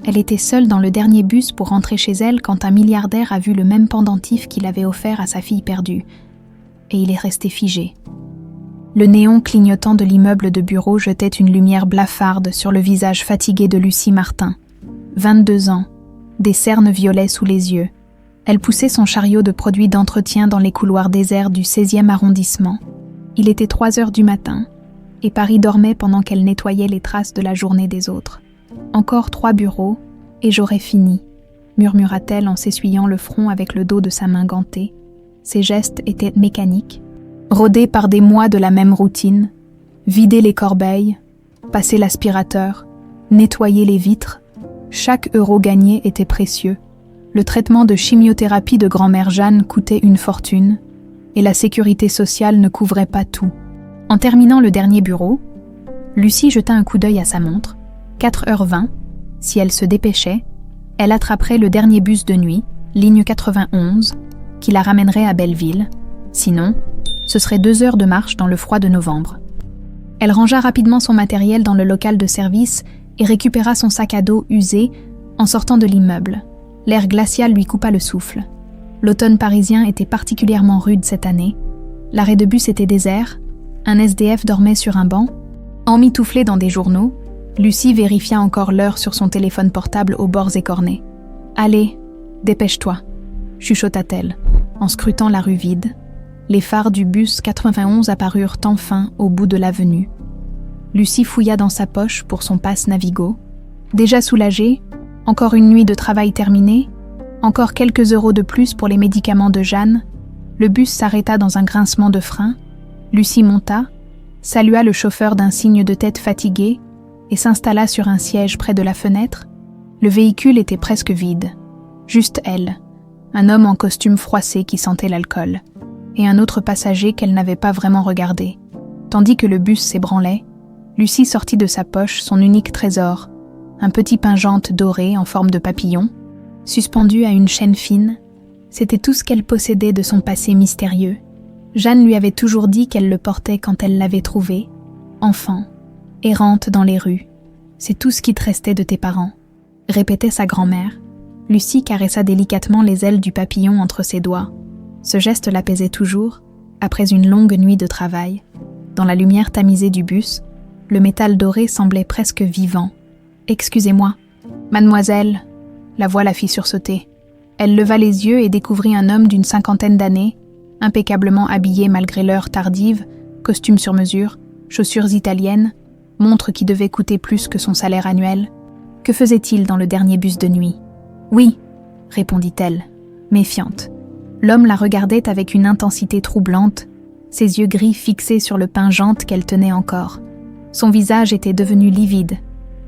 Elle était seule dans le dernier bus pour rentrer chez elle quand un milliardaire a vu le même pendentif qu'il avait offert à sa fille perdue. Et il est resté figé. Le néon clignotant de l'immeuble de bureau jetait une lumière blafarde sur le visage fatigué de Lucie Martin. 22 ans, des cernes violets sous les yeux. Elle poussait son chariot de produits d'entretien dans les couloirs déserts du 16e arrondissement. Il était 3 heures du matin, et Paris dormait pendant qu'elle nettoyait les traces de la journée des autres. Encore 3 bureaux, et j'aurais fini, murmura-t-elle en s'essuyant le front avec le dos de sa main gantée. Ses gestes étaient mécaniques, rodés par des mois de la même routine, vider les corbeilles, passer l'aspirateur, nettoyer les vitres. Chaque euro gagné était précieux. Le traitement de chimiothérapie de grand-mère Jeanne coûtait une fortune, et la sécurité sociale ne couvrait pas tout. En terminant le dernier bureau, Lucie jeta un coup d'œil à sa montre. 4h20, si elle se dépêchait, elle attraperait le dernier bus de nuit, ligne 91, qui la ramènerait à Belleville. Sinon, ce serait 2 heures de marche dans le froid de novembre. Elle rangea rapidement son matériel dans le local de service et récupéra son sac à dos usé en sortant de l'immeuble. L'air glacial lui coupa le souffle. L'automne parisien était particulièrement rude cette année. L'arrêt de bus était désert, un SDF dormait sur un banc. Emmitouflée dans des journaux, Lucie vérifia encore l'heure sur son téléphone portable aux bords écornés. « Allez, dépêche-toi », chuchota-t-elle, en scrutant la rue vide. Les phares du bus 91 apparurent enfin au bout de l'avenue. Lucie fouilla dans sa poche pour son passe Navigo. Déjà soulagée, encore une nuit de travail terminée, encore quelques euros de plus pour les médicaments de Jeanne, le bus s'arrêta dans un grincement de frein. Lucie monta, salua le chauffeur d'un signe de tête fatigué et s'installa sur un siège près de la fenêtre. Le véhicule était presque vide. Juste elle, un homme en costume froissé qui sentait l'alcool, et un autre passager qu'elle n'avait pas vraiment regardé. Tandis que le bus s'ébranlait, Lucie sortit de sa poche son unique trésor, un petit pingente doré en forme de papillon, suspendu à une chaîne fine. C'était tout ce qu'elle possédait de son passé mystérieux. Jeanne lui avait toujours dit qu'elle le portait quand elle l'avait trouvé, enfant, errante dans les rues. « C'est tout ce qui te restait de tes parents », répétait sa grand-mère. Lucie caressa délicatement les ailes du papillon entre ses doigts. Ce geste l'apaisait toujours, après une longue nuit de travail. Dans la lumière tamisée du bus, le métal doré semblait presque vivant. « Excusez-moi, mademoiselle », la voix la fit sursauter. Elle leva les yeux et découvrit un homme d'une 50aine d'années, impeccablement habillé malgré l'heure tardive, costume sur mesure, chaussures italiennes, montre qui devait coûter plus que son salaire annuel. Que faisait-il dans le dernier bus de nuit ? « Oui », répondit-elle, méfiante. L'homme la regardait avec une intensité troublante, ses yeux gris fixés sur le pingente qu'elle tenait encore. Son visage était devenu livide,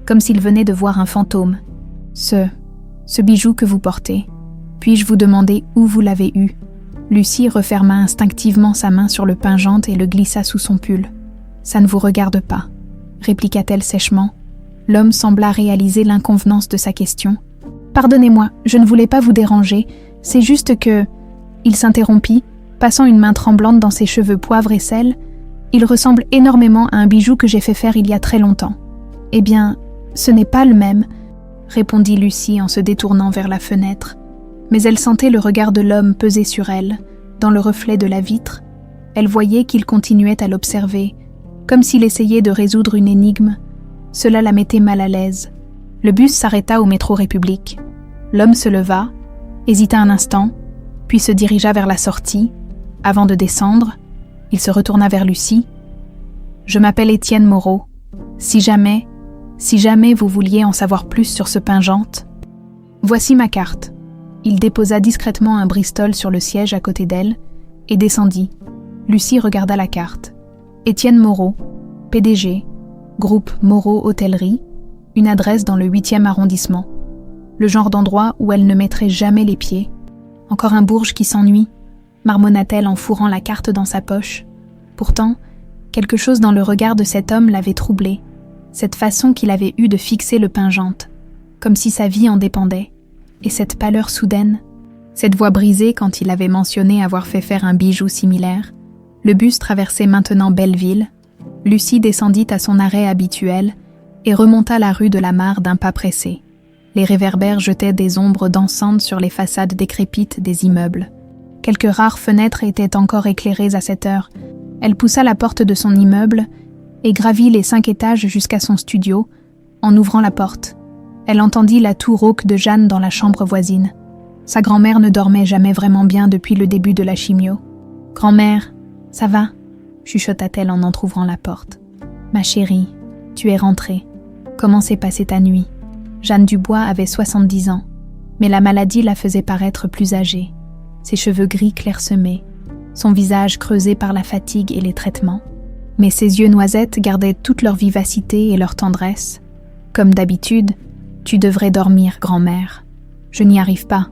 comme s'il venait de voir un fantôme. « Ce bijou que vous portez, puis-je vous demander où vous l'avez eu ?» Lucie referma instinctivement sa main sur le pingente et le glissa sous son pull. « Ça ne vous regarde pas », répliqua-t-elle sèchement. L'homme sembla réaliser l'inconvenance de sa question. « Pardonnez-moi, je ne voulais pas vous déranger, c'est juste que… » Il s'interrompit, passant une main tremblante dans ses cheveux poivre et sel. « Il ressemble énormément à un bijou que j'ai fait faire il y a très longtemps. »« Eh bien, ce n'est pas le même, » répondit Lucie en se détournant vers la fenêtre. Mais elle sentait le regard de l'homme peser sur elle, dans le reflet de la vitre. Elle voyait qu'il continuait à l'observer, comme s'il essayait de résoudre une énigme. Cela la mettait mal à l'aise. Le bus s'arrêta au métro République. L'homme se leva, hésita un instant, puis se dirigea vers la sortie. Avant de descendre, il se retourna vers Lucie. « Je m'appelle Étienne Moreau. Si jamais vous vouliez en savoir plus sur ce pingente, voici ma carte. » Il déposa discrètement un Bristol sur le siège à côté d'elle et descendit. Lucie regarda la carte. Étienne Moreau, PDG, groupe Moreau Hôtellerie, une adresse dans le 8e arrondissement. Le genre d'endroit où elle ne mettrait jamais les pieds. Encore un bourge qui s'ennuie, marmonna-t-elle en fourrant la carte dans sa poche. Pourtant, quelque chose dans le regard de cet homme l'avait troublée, cette façon qu'il avait eue de fixer le pingente, comme si sa vie en dépendait. Et cette pâleur soudaine, cette voix brisée quand il avait mentionné avoir fait faire un bijou similaire. Le bus traversait maintenant Belleville. Lucie descendit à son arrêt habituel et remonta la rue de la Mare d'un pas pressé. Les réverbères jetaient des ombres dansantes sur les façades décrépites des immeubles. Quelques rares fenêtres étaient encore éclairées à cette heure. Elle poussa la porte de son immeuble et gravit les 5 étages jusqu'à son studio. En ouvrant la porte, elle entendit la toux rauque de Jeanne dans la chambre voisine. Sa grand-mère ne dormait jamais vraiment bien depuis le début de la chimio. « Grand-mère, ça va ?» chuchota-t-elle en entr'ouvrant la porte. « Ma chérie, tu es rentrée. Comment s'est passée ta nuit ?» Jeanne Dubois avait 70 ans, mais la maladie la faisait paraître plus âgée. Ses cheveux gris clairsemés, son visage creusé par la fatigue et les traitements. Mais ses yeux noisettes gardaient toute leur vivacité et leur tendresse. « Comme d'habitude, tu devrais dormir, grand-mère. Je n'y arrive pas.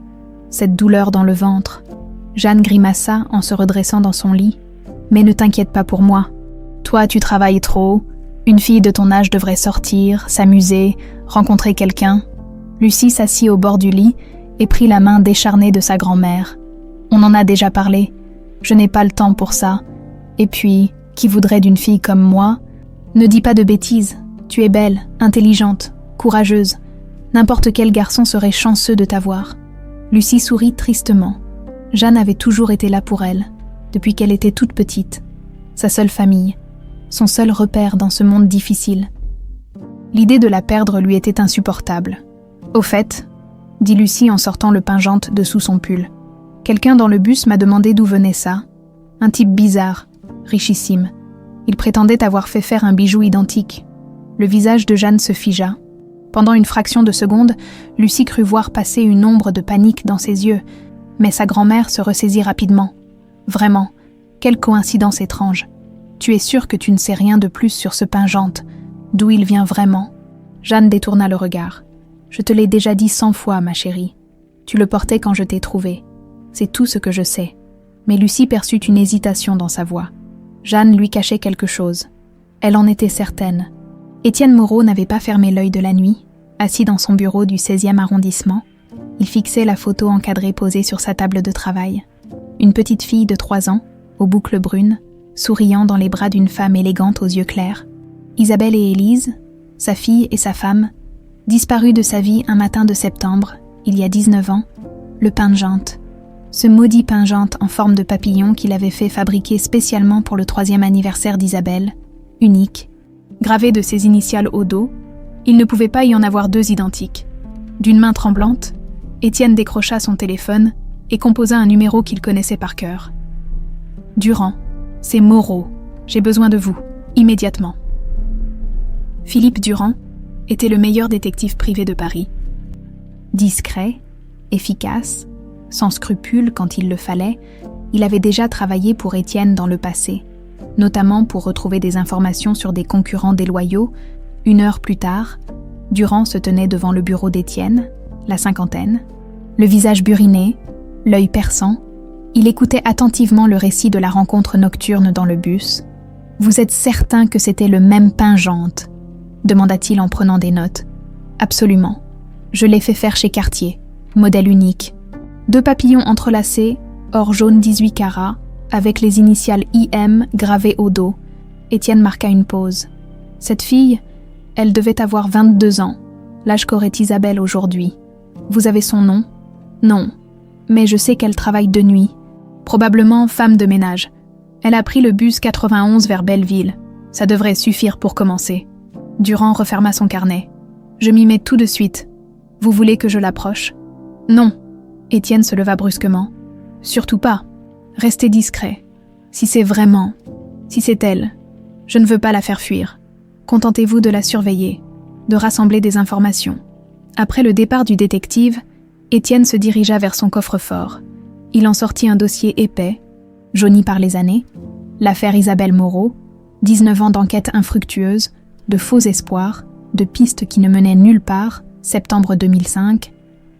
Cette douleur dans le ventre. » Jeanne grimaça en se redressant dans son lit. « Mais ne t'inquiète pas pour moi. Toi, tu travailles trop. Une fille de ton âge devrait sortir, s'amuser, rencontrer quelqu'un. » Lucie s'assit au bord du lit et prit la main décharnée de sa grand-mère. « On en a déjà parlé. Je n'ai pas le temps pour ça. Et puis, qui voudrait d'une fille comme moi ? Ne dis pas de bêtises. Tu es belle, intelligente, courageuse. N'importe quel garçon serait chanceux de t'avoir. » Lucie sourit tristement. Jeanne avait toujours été là pour elle, depuis qu'elle était toute petite. Sa seule famille, son seul repère dans ce monde difficile. L'idée de la perdre lui était insupportable. « Au fait, » dit Lucie en sortant le pingente de sous son pull. « Quelqu'un dans le bus m'a demandé d'où venait ça. Un type bizarre, richissime. Il prétendait avoir fait faire un bijou identique. » Le visage de Jeanne se figea. Pendant une fraction de seconde, Lucie crut voir passer une ombre de panique dans ses yeux, mais sa grand-mère se ressaisit rapidement. « Vraiment, quelle coïncidence étrange. Tu es sûre que tu ne sais rien de plus sur ce pingente, d'où il vient vraiment ?» Jeanne détourna le regard. « Je te l'ai déjà dit 100 fois, ma chérie. Tu le portais quand je t'ai trouvée. C'est tout ce que je sais. » Mais Lucie perçut une hésitation dans sa voix. Jeanne lui cachait quelque chose. Elle en était certaine. Étienne Moreau n'avait pas fermé l'œil de la nuit. Assis dans son bureau du 16e arrondissement, il fixait la photo encadrée posée sur sa table de travail. Une petite fille de 3 ans, aux boucles brunes, souriant dans les bras d'une femme élégante aux yeux clairs. Isabelle et Élise, sa fille et sa femme, disparues de sa vie un matin de septembre, il y a 19 ans, le pingente. Ce maudit pingente en forme de papillon qu'il avait fait fabriquer spécialement pour le 3e anniversaire d'Isabelle, unique. Gravé de ses initiales au dos, il ne pouvait pas y en avoir 2 identiques. D'une main tremblante, Étienne décrocha son téléphone et composa un numéro qu'il connaissait par cœur. « Durand, c'est Moreau. J'ai besoin de vous, immédiatement. » Philippe Durand était le meilleur détective privé de Paris. Discret, efficace, sans scrupules quand il le fallait, il avait déjà travaillé pour Étienne dans le passé, notamment pour retrouver des informations sur des concurrents déloyaux. 1 heure plus tard, Durand se tenait devant le bureau d'Étienne, la cinquantaine, le visage buriné, l'œil perçant. Il écoutait attentivement le récit de la rencontre nocturne dans le bus. « Vous êtes certain que c'était le même pingente ?» demanda-t-il en prenant des notes. « Absolument. Je l'ai fait faire chez Cartier, modèle unique. 2 papillons entrelacés, or jaune 18 carats, avec les initiales IM gravées au dos. » Étienne marqua une pause. « Cette fille, elle devait avoir 22 ans, l'âge qu'aurait Isabelle aujourd'hui. Vous avez son nom ? Non, mais je sais qu'elle travaille de nuit. Probablement femme de ménage. Elle a pris le bus 91 vers Belleville. Ça devrait suffire pour commencer. » Durand referma son carnet. « Je m'y mets tout de suite. Vous voulez que je l'approche ? » ?»« Non. » Étienne se leva brusquement. « Surtout pas. Restez discret. Si c'est vraiment, si c'est elle, je ne veux pas la faire fuir. Contentez-vous de la surveiller, de rassembler des informations. » Après le départ du détective, Étienne se dirigea vers son coffre-fort. Il en sortit un dossier épais, jauni par les années, l'affaire Isabelle Moreau, 19 ans d'enquête infructueuse, de faux espoirs, de pistes qui ne menaient nulle part, septembre 2005.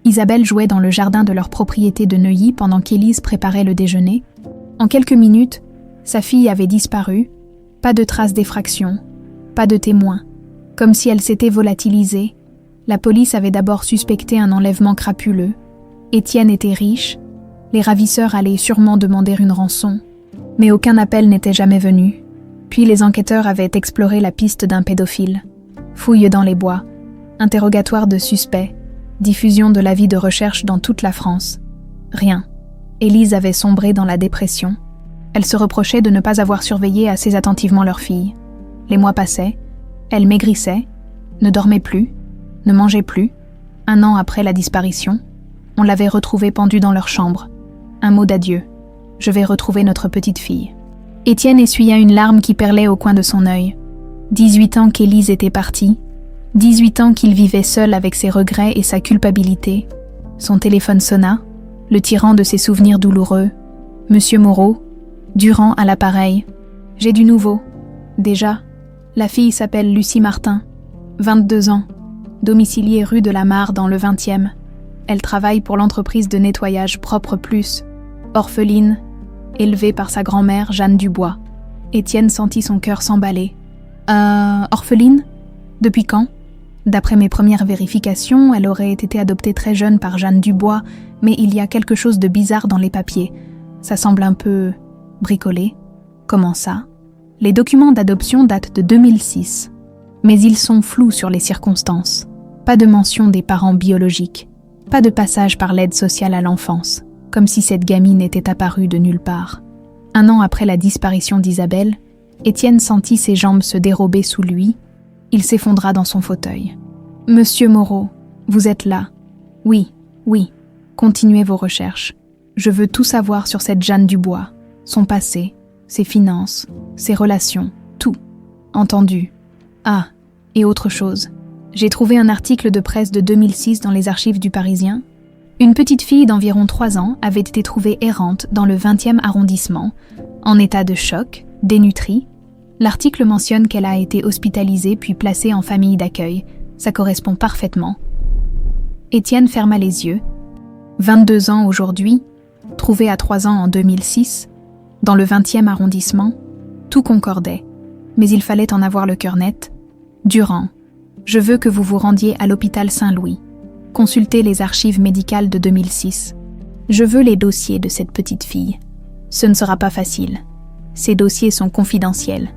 Isabelle jouait dans le jardin de leur propriété de Neuilly pendant qu'Élise préparait le déjeuner. En quelques minutes, sa fille avait disparu, pas de traces d'effraction, pas de témoins, comme si elle s'était volatilisée. La police avait d'abord suspecté un enlèvement crapuleux. Étienne était riche, les ravisseurs allaient sûrement demander une rançon, mais aucun appel n'était jamais venu. Puis les enquêteurs avaient exploré la piste d'un pédophile. Fouilles dans les bois, interrogatoire de suspects, Diffusion de l'avis de recherche dans toute la France. Rien. Élise avait sombré dans la dépression. Elle se reprochait de ne pas avoir surveillé assez attentivement leur fille. Les mois passaient, elle maigrissait, ne dormait plus, ne mangeait plus. 1 an après la disparition, on l'avait retrouvée pendue dans leur chambre. Un mot d'adieu. Je vais retrouver notre petite fille. Étienne essuya une larme qui perlait au coin de son œil. 18 ans qu'Élise était partie. 18 ans qu'il vivait seul avec ses regrets et sa culpabilité. Son téléphone sonna, le tirant de ses souvenirs douloureux. Monsieur Moreau, Durand à l'appareil. J'ai du nouveau. Déjà, la fille s'appelle Lucie Martin, 22 ans, domiciliée rue de la Mare dans le 20e. Elle travaille pour l'entreprise de nettoyage Propre Plus, orpheline, élevée par sa grand-mère Jeanne Dubois. Étienne sentit son cœur s'emballer. Orpheline ? Depuis quand ? D'après mes premières vérifications, elle aurait été adoptée très jeune par Jeanne Dubois, mais il y a quelque chose de bizarre dans les papiers. Ça semble un peu bricolé. Comment ça ? Les documents d'adoption datent de 2006, mais ils sont flous sur les circonstances. Pas de mention des parents biologiques, pas de passage par l'aide sociale à l'enfance, comme si cette gamine était apparue de nulle part. 1 an après la disparition d'Isabelle, Étienne sentit ses jambes se dérober sous lui. Il s'effondra dans son fauteuil. « Monsieur Moreau, vous êtes là. Oui, oui, continuez vos recherches. Je veux tout savoir sur cette Jeanne Dubois, son passé, ses finances, ses relations, tout. Entendu. Ah, et autre chose. J'ai trouvé un article de presse de 2006 dans les archives du Parisien. Une petite fille d'environ 3 ans avait été trouvée errante dans le 20e arrondissement, en état de choc, dénutrie. L'article mentionne qu'elle a été hospitalisée puis placée en famille d'accueil. Ça correspond parfaitement. Étienne ferma les yeux. 22 ans aujourd'hui, trouvée à 3 ans en 2006, dans le 20e arrondissement, tout concordait. Mais il fallait en avoir le cœur net. Durand, je veux que vous vous rendiez à l'hôpital Saint-Louis. Consultez les archives médicales de 2006. Je veux les dossiers de cette petite fille. Ce ne sera pas facile. Ces dossiers sont confidentiels.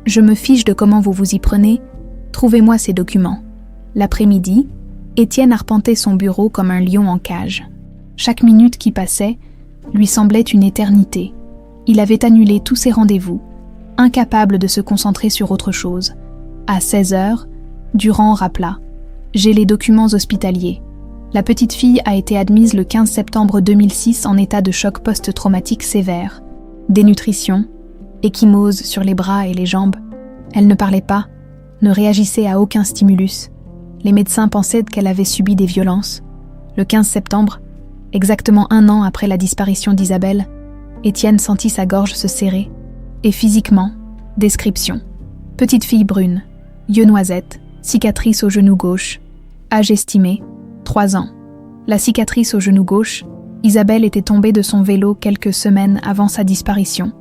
Je me fiche de comment vous vous y prenez. Trouvez-moi ces documents. L'après-midi, Étienne arpentait son bureau comme un lion en cage. Chaque minute qui passait lui semblait une éternité. Il avait annulé tous ses rendez-vous, incapable de se concentrer sur autre chose. À 16h, Durand rappela. « J'ai les documents hospitaliers. La petite fille a été admise le 15 septembre 2006 en état de choc post-traumatique sévère. Dénutrition, ecchymose sur les bras et les jambes. Elle ne parlait pas, ne réagissait à aucun stimulus. Les médecins pensaient qu'elle avait subi des violences. Le 15 septembre, exactement 1 an après la disparition d'Isabelle, Étienne sentit sa gorge se serrer. Et physiquement, description. Petite fille brune, yeux noisettes, cicatrice au genou gauche. Âge estimé, 3 ans. La cicatrice au genou gauche, Isabelle était tombée de son vélo quelques semaines avant sa disparition.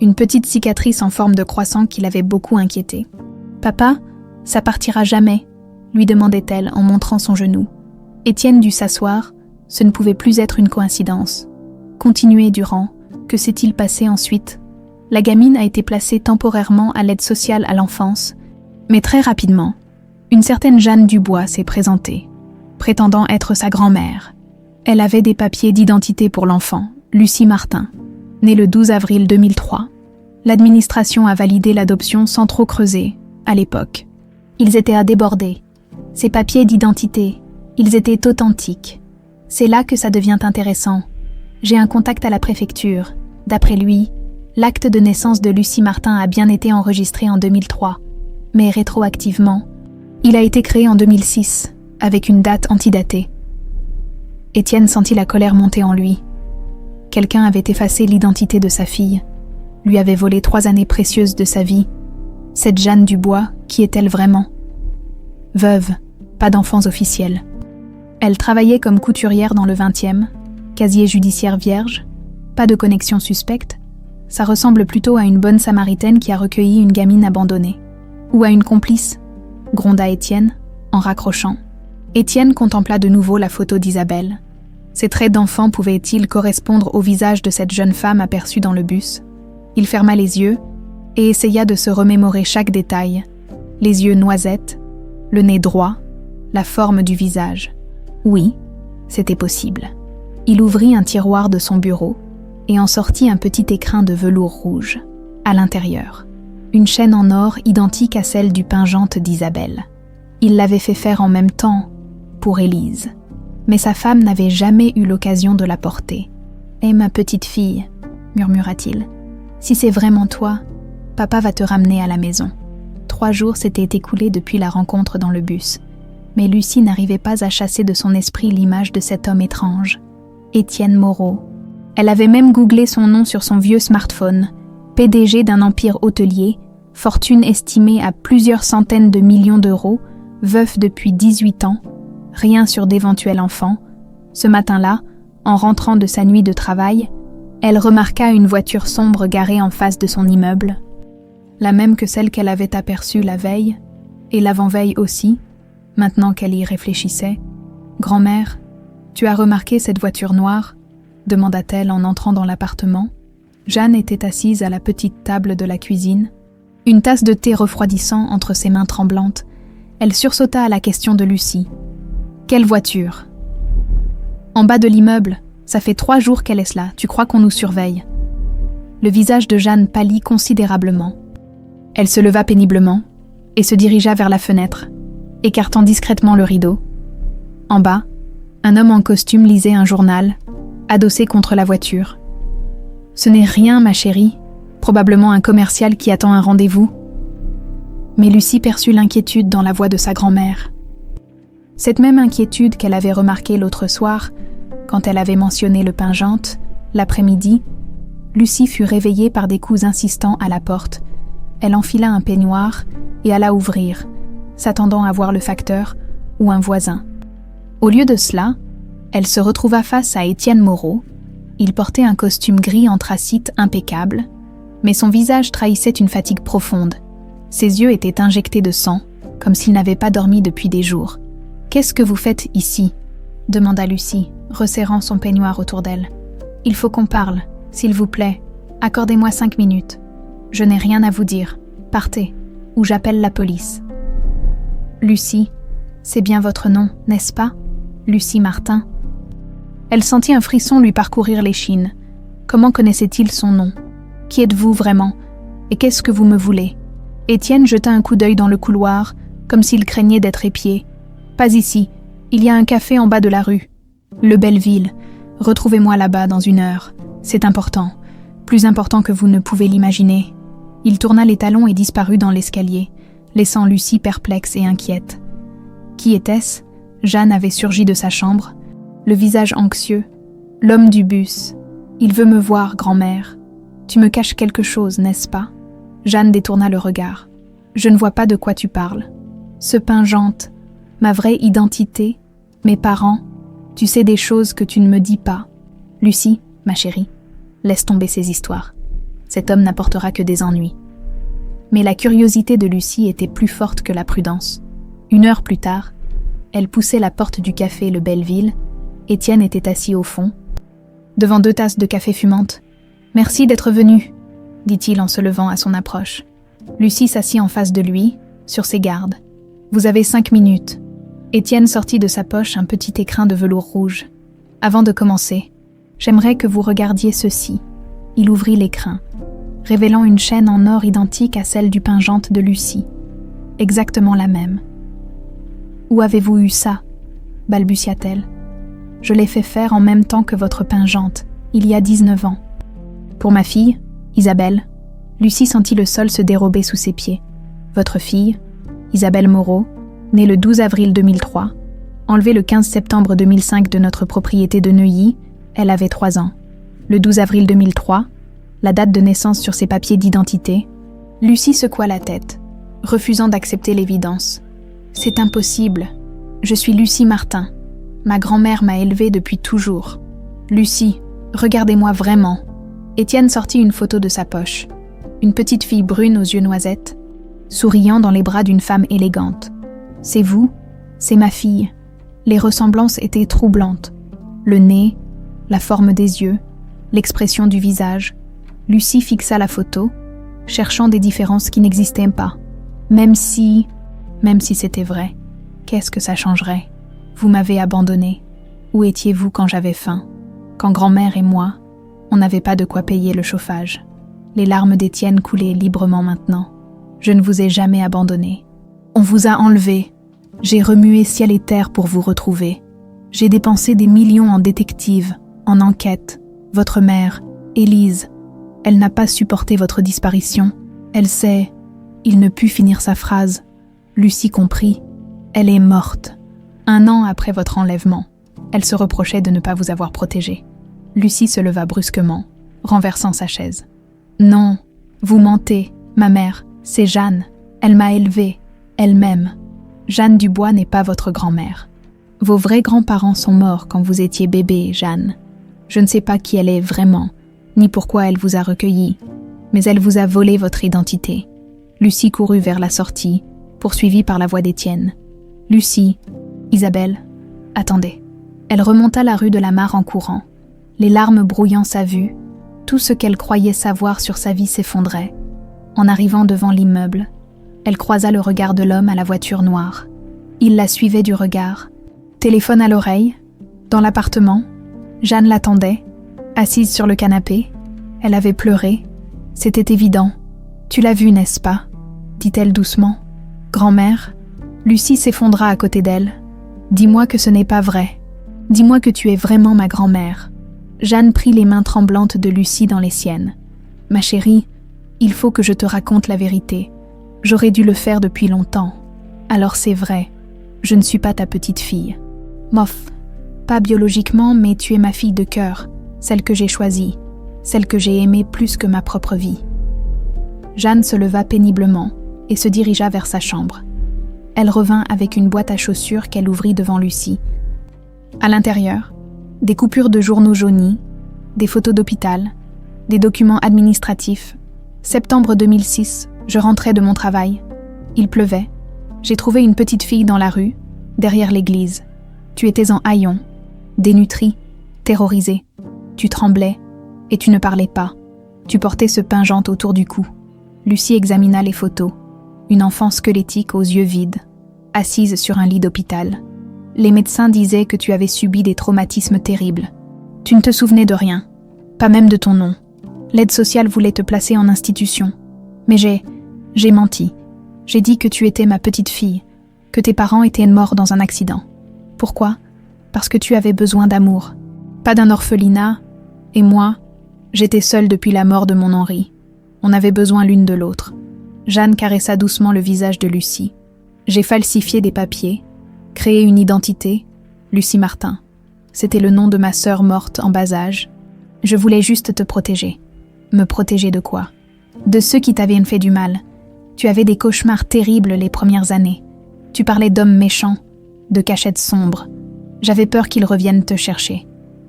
Une petite cicatrice en forme de croissant qui l'avait beaucoup inquiétée. « Papa, ça partira jamais ?» lui demandait-elle en montrant son genou. Étienne dut s'asseoir, ce ne pouvait plus être une coïncidence. Continuez, Durand, que s'est-il passé ensuite ? La gamine a été placée temporairement à l'aide sociale à l'enfance, mais très rapidement, une certaine Jeanne Dubois s'est présentée, prétendant être sa grand-mère. Elle avait des papiers d'identité pour l'enfant, Lucie Martin, née le 12 avril 2003. L'administration a validé l'adoption sans trop creuser, à l'époque. Ils étaient à déborder. Ces papiers d'identité, ils étaient authentiques. C'est là que ça devient intéressant. J'ai un contact à la préfecture. D'après lui, l'acte de naissance de Lucie Martin a bien été enregistré en 2003, mais rétroactivement, il a été créé en 2006, avec une date antidatée. Étienne sentit la colère monter en lui. Quelqu'un avait effacé l'identité de sa fille, lui avait volé 3 années précieuses de sa vie. Cette Jeanne Dubois, qui est-elle vraiment ? Veuve, pas d'enfants officiels. Elle travaillait comme couturière dans le 20e, casier judiciaire vierge, pas de connexion suspecte. Ça ressemble plutôt à une bonne samaritaine qui a recueilli une gamine abandonnée. Ou à une complice, gronda Étienne, en raccrochant. Étienne contempla de nouveau la photo d'Isabelle. Ses traits d'enfant pouvaient-ils correspondre au visage de cette jeune femme aperçue dans le bus ? Il ferma les yeux et essaya de se remémorer chaque détail. Les yeux noisettes, le nez droit, la forme du visage. Oui, c'était possible. Il ouvrit un tiroir de son bureau et en sortit un petit écrin de velours rouge. À l'intérieur, une chaîne en or identique à celle du pingente d'Isabelle. Il l'avait fait faire en même temps pour Élise. Mais sa femme n'avait jamais eu l'occasion de la porter. « Eh ma petite fille, murmura-t-il, si c'est vraiment toi, papa va te ramener à la maison. » 3 jours s'étaient écoulés depuis la rencontre dans le bus. Mais Lucie n'arrivait pas à chasser de son esprit l'image de cet homme étrange, Étienne Moreau. Elle avait même googlé son nom sur son vieux smartphone, PDG d'un empire hôtelier, fortune estimée à plusieurs centaines de millions d'euros, veuf depuis 18 ans, rien sur d'éventuels enfants. Ce matin-là, en rentrant de sa nuit de travail, elle remarqua une voiture sombre garée en face de son immeuble, la même que celle qu'elle avait aperçue la veille, et l'avant-veille aussi, maintenant qu'elle y réfléchissait. « Grand-mère, tu as remarqué cette voiture noire ?» demanda-t-elle en entrant dans l'appartement. Jeanne était assise à la petite table de la cuisine, une tasse de thé refroidissant entre ses mains tremblantes. Elle sursauta à la question de Lucie. « Quelle voiture ?»« En bas de l'immeuble, ça fait 3 jours qu'elle est là, tu crois qu'on nous surveille ?» Le visage de Jeanne pâlit considérablement. Elle se leva péniblement et se dirigea vers la fenêtre, écartant discrètement le rideau. En bas, un homme en costume lisait un journal, adossé contre la voiture. « Ce n'est rien, ma chérie, probablement un commercial qui attend un rendez-vous. » Mais Lucie perçut l'inquiétude dans la voix de sa grand-mère. Cette même inquiétude qu'elle avait remarquée l'autre soir, quand elle avait mentionné le pingente, l'après-midi, Lucie fut réveillée par des coups insistants à la porte. Elle enfila un peignoir et alla ouvrir, s'attendant à voir le facteur ou un voisin. Au lieu de cela, elle se retrouva face à Étienne Moreau. Il portait un costume gris anthracite impeccable, mais son visage trahissait une fatigue profonde. Ses yeux étaient injectés de sang, comme s'il n'avait pas dormi depuis des jours. « Qu'est-ce que vous faites ici ?» demanda Lucie, resserrant son peignoir autour d'elle. « Il faut qu'on parle, s'il vous plaît. Accordez-moi 5 minutes. Je n'ai rien à vous dire. Partez, ou j'appelle la police. » Lucie, c'est bien votre nom, n'est-ce pas ? Lucie Martin. Elle sentit un frisson lui parcourir l'échine. Comment connaissait-il son nom ? Qui êtes-vous vraiment ? Et qu'est-ce que vous me voulez ? Étienne jeta un coup d'œil dans le couloir, comme s'il craignait d'être épié. « Pas ici, il y a un café en bas de la rue. Le Belleville. Retrouvez-moi là-bas dans 1 heure. C'est important. Plus important que vous ne pouvez l'imaginer. » Il tourna les talons et disparut dans l'escalier, laissant Lucie perplexe et inquiète. Qui était-ce ? Jeanne avait surgi de sa chambre, le visage anxieux. « L'homme du bus. Il veut me voir, grand-mère. Tu me caches quelque chose, n'est-ce pas ?» Jeanne détourna le regard. « Je ne vois pas de quoi tu parles. Ce pingente, ma vraie identité, mes parents, tu sais des choses que tu ne me dis pas. Lucie, ma chérie, laisse tomber ces histoires. Cet homme n'apportera que des ennuis. » Mais la curiosité de Lucie était plus forte que la prudence. 1 heure plus tard, elle poussait la porte du café Le Belleville. Étienne était assis au fond, devant 2 tasses de café fumantes. « Merci d'être venu, » dit-il en se levant à son approche. Lucie s'assit en face de lui, sur ses gardes. « Vous avez 5 minutes. » Étienne sortit de sa poche un petit écrin de velours rouge. « Avant de commencer, j'aimerais que vous regardiez ceci. » Il ouvrit l'écrin, révélant une chaîne en or identique à celle du pingente de Lucie. Exactement la même. « Où avez-vous eu ça ?» balbutia-t-elle. « Je l'ai fait faire en même temps que votre pingente, il y a 19 ans. » Pour ma fille, Isabelle, Lucie sentit le sol se dérober sous ses pieds. Votre fille, Isabelle Moreau, née le 12 avril 2003, enlevée le 15 septembre 2005 de notre propriété de Neuilly, elle avait 3 ans. Le 12 avril 2003, la date de naissance sur ses papiers d'identité, Lucie secoua la tête, refusant d'accepter l'évidence. « C'est impossible. Je suis Lucie Martin. Ma grand-mère m'a élevée depuis toujours. Lucie, regardez-moi vraiment. » Étienne sortit une photo de sa poche. Une petite fille brune aux yeux noisettes, souriant dans les bras d'une femme élégante. « C'est vous, c'est ma fille. » Les ressemblances étaient troublantes. Le nez, la forme des yeux, l'expression du visage. Lucie fixa la photo, cherchant des différences qui n'existaient pas. Même si c'était vrai, qu'est-ce que ça changerait ? Vous m'avez abandonné. Où étiez-vous quand j'avais faim? Quand grand-mère et moi, on n'avait pas de quoi payer le chauffage. Les larmes d'Étienne coulaient librement maintenant. Je ne vous ai jamais abandonné. On vous a enlevé. J'ai remué ciel et terre pour vous retrouver. J'ai dépensé des millions en détectives, en enquêtes. Votre mère, Élise, elle n'a pas supporté votre disparition. Elle sait... Il ne put finir sa phrase. Lucie comprit. Elle est morte. 1 an après votre enlèvement. Elle se reprochait de ne pas vous avoir protégé. Lucie se leva brusquement, renversant sa chaise. Non, vous mentez, ma mère, c'est Jeanne. Elle m'a élevée, elle m'aime. Jeanne Dubois n'est pas votre grand-mère. Vos vrais grands-parents sont morts quand vous étiez bébé, Jeanne. Je ne sais pas qui elle est vraiment, ni pourquoi elle vous a recueilli, mais elle vous a volé votre identité. Lucie courut vers la sortie, poursuivie par la voix d'Étienne. Lucie, Isabelle, attendez. Elle remonta la rue de la Mare en courant. Les larmes brouillant sa vue, tout ce qu'elle croyait savoir sur sa vie s'effondrait. En arrivant devant l'immeuble, elle croisa le regard de l'homme à la voiture noire. Il la suivait du regard. Téléphone à l'oreille, dans l'appartement, Jeanne l'attendait, assise sur le canapé. Elle avait pleuré. C'était évident. Tu l'as vu, n'est-ce pas? Dit-elle doucement. Grand-mère, Lucie s'effondra à côté d'elle. Dis-moi que ce n'est pas vrai. Dis-moi que tu es vraiment ma grand-mère. Jeanne prit les mains tremblantes de Lucie dans les siennes. Ma chérie, il faut que je te raconte la vérité. J'aurais dû le faire depuis longtemps. Alors c'est vrai, je ne suis pas ta petite fille. Mof, pas biologiquement, mais tu es ma fille de cœur, celle que j'ai choisie, celle que j'ai aimée plus que ma propre vie. Jeanne se leva péniblement et se dirigea vers sa chambre. Elle revint avec une boîte à chaussures qu'elle ouvrit devant Lucie. À l'intérieur, des coupures de journaux jaunis, des photos d'hôpital, des documents administratifs. Septembre 2006, je rentrais de mon travail. Il pleuvait. J'ai trouvé une petite fille dans la rue, derrière l'église. Tu étais en haillons, dénutrie, terrorisée. Tu tremblais et tu ne parlais pas. Tu portais ce pingente autour du cou. Lucie examina les photos. Une enfant squelettique aux yeux vides, assise sur un lit d'hôpital. Les médecins disaient que tu avais subi des traumatismes terribles. Tu ne te souvenais de rien, pas même de ton nom. L'aide sociale voulait te placer en institution. Mais j'ai menti. J'ai dit que tu étais ma petite fille, que tes parents étaient morts dans un accident. Pourquoi? Parce que tu avais besoin d'amour. Pas d'un orphelinat, et moi, j'étais seule depuis la mort de mon Henri. On avait besoin l'une de l'autre. Jeanne caressa doucement le visage de Lucie. J'ai falsifié des papiers, créé une identité, Lucie Martin. C'était le nom de ma sœur morte en bas âge. Je voulais juste te protéger. Me protéger de quoi? De ceux qui t'avaient fait du mal. Tu avais des cauchemars terribles les premières années. Tu parlais d'hommes méchants, de cachettes sombres. J'avais peur qu'ils reviennent te chercher.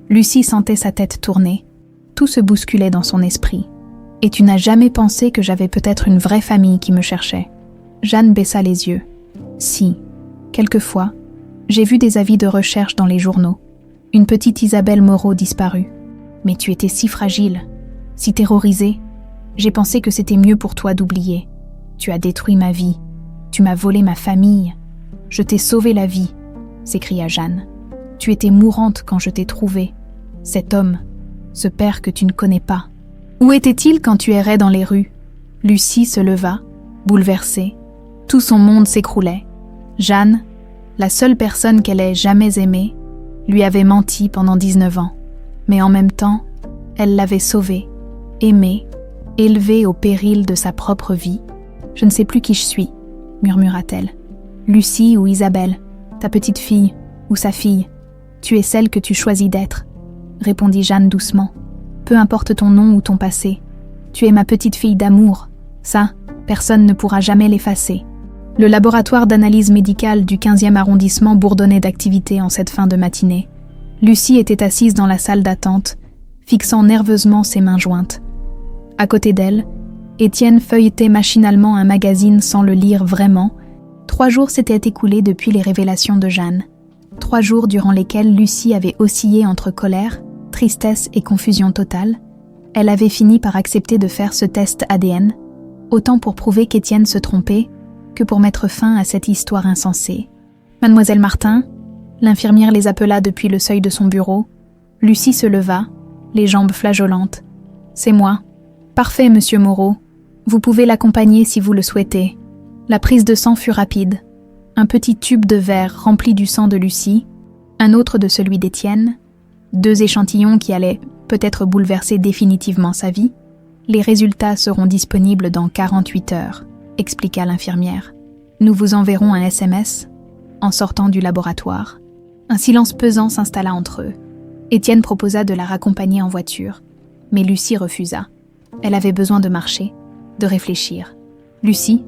Lucie sentait sa tête tourner. Tout se bousculait dans son esprit. Et tu n'as jamais pensé que j'avais peut-être une vraie famille qui me cherchait. Jeanne baissa les yeux. Si, quelquefois, j'ai vu des avis de recherche dans les journaux. Une petite Isabelle Moreau disparue. Mais tu étais si fragile, si terrorisée. J'ai pensé que c'était mieux pour toi d'oublier. Tu as détruit ma vie. Tu m'as volé ma famille. Je t'ai sauvé la vie, s'écria Jeanne. Tu étais mourante quand je t'ai trouvée. Cet homme, ce père que tu ne connais pas. Où était-il quand tu errais dans les rues? Lucie se leva, bouleversée. Tout son monde s'écroulait. Jeanne, la seule personne qu'elle ait jamais aimée, lui avait menti pendant 19 ans. Mais en même temps, elle l'avait sauvée, aimée, élevée au péril de sa propre vie. Je ne sais plus qui je suis, murmura-t-elle. Lucie ou Isabelle, ta petite fille ou sa fille, tu es celle que tu choisis d'être, répondit Jeanne doucement. Peu importe ton nom ou ton passé, tu es ma petite fille d'amour. Ça, personne ne pourra jamais l'effacer. Le laboratoire d'analyse médicale du 15e arrondissement bourdonnait d'activité en cette fin de matinée. Lucie était assise dans la salle d'attente, fixant nerveusement ses mains jointes. À côté d'elle, Étienne feuilletait machinalement un magazine sans le lire vraiment. 3 jours s'étaient écoulés depuis les révélations de Jeanne. 3 jours durant lesquels Lucie avait oscillé entre colère, tristesse et confusion totale. Elle avait fini par accepter de faire ce test ADN, autant pour prouver qu'Étienne se trompait que pour mettre fin à cette histoire insensée. « Mademoiselle Martin ?» L'infirmière les appela depuis le seuil de son bureau. Lucie se leva, les jambes flageolantes. « C'est moi. »« Parfait, monsieur Moreau. Vous pouvez l'accompagner si vous le souhaitez. » La prise de sang fut rapide. Un petit tube de verre rempli du sang de Lucie, un autre de celui d'Étienne, 2 échantillons qui allaient peut-être bouleverser définitivement sa vie. « Les résultats seront disponibles dans 48 heures, » expliqua l'infirmière. « Nous vous enverrons un SMS en sortant du laboratoire. » Un silence pesant s'installa entre eux. Étienne proposa de la raccompagner en voiture, mais Lucie refusa. Elle avait besoin de marcher, de réfléchir. « Lucie ?»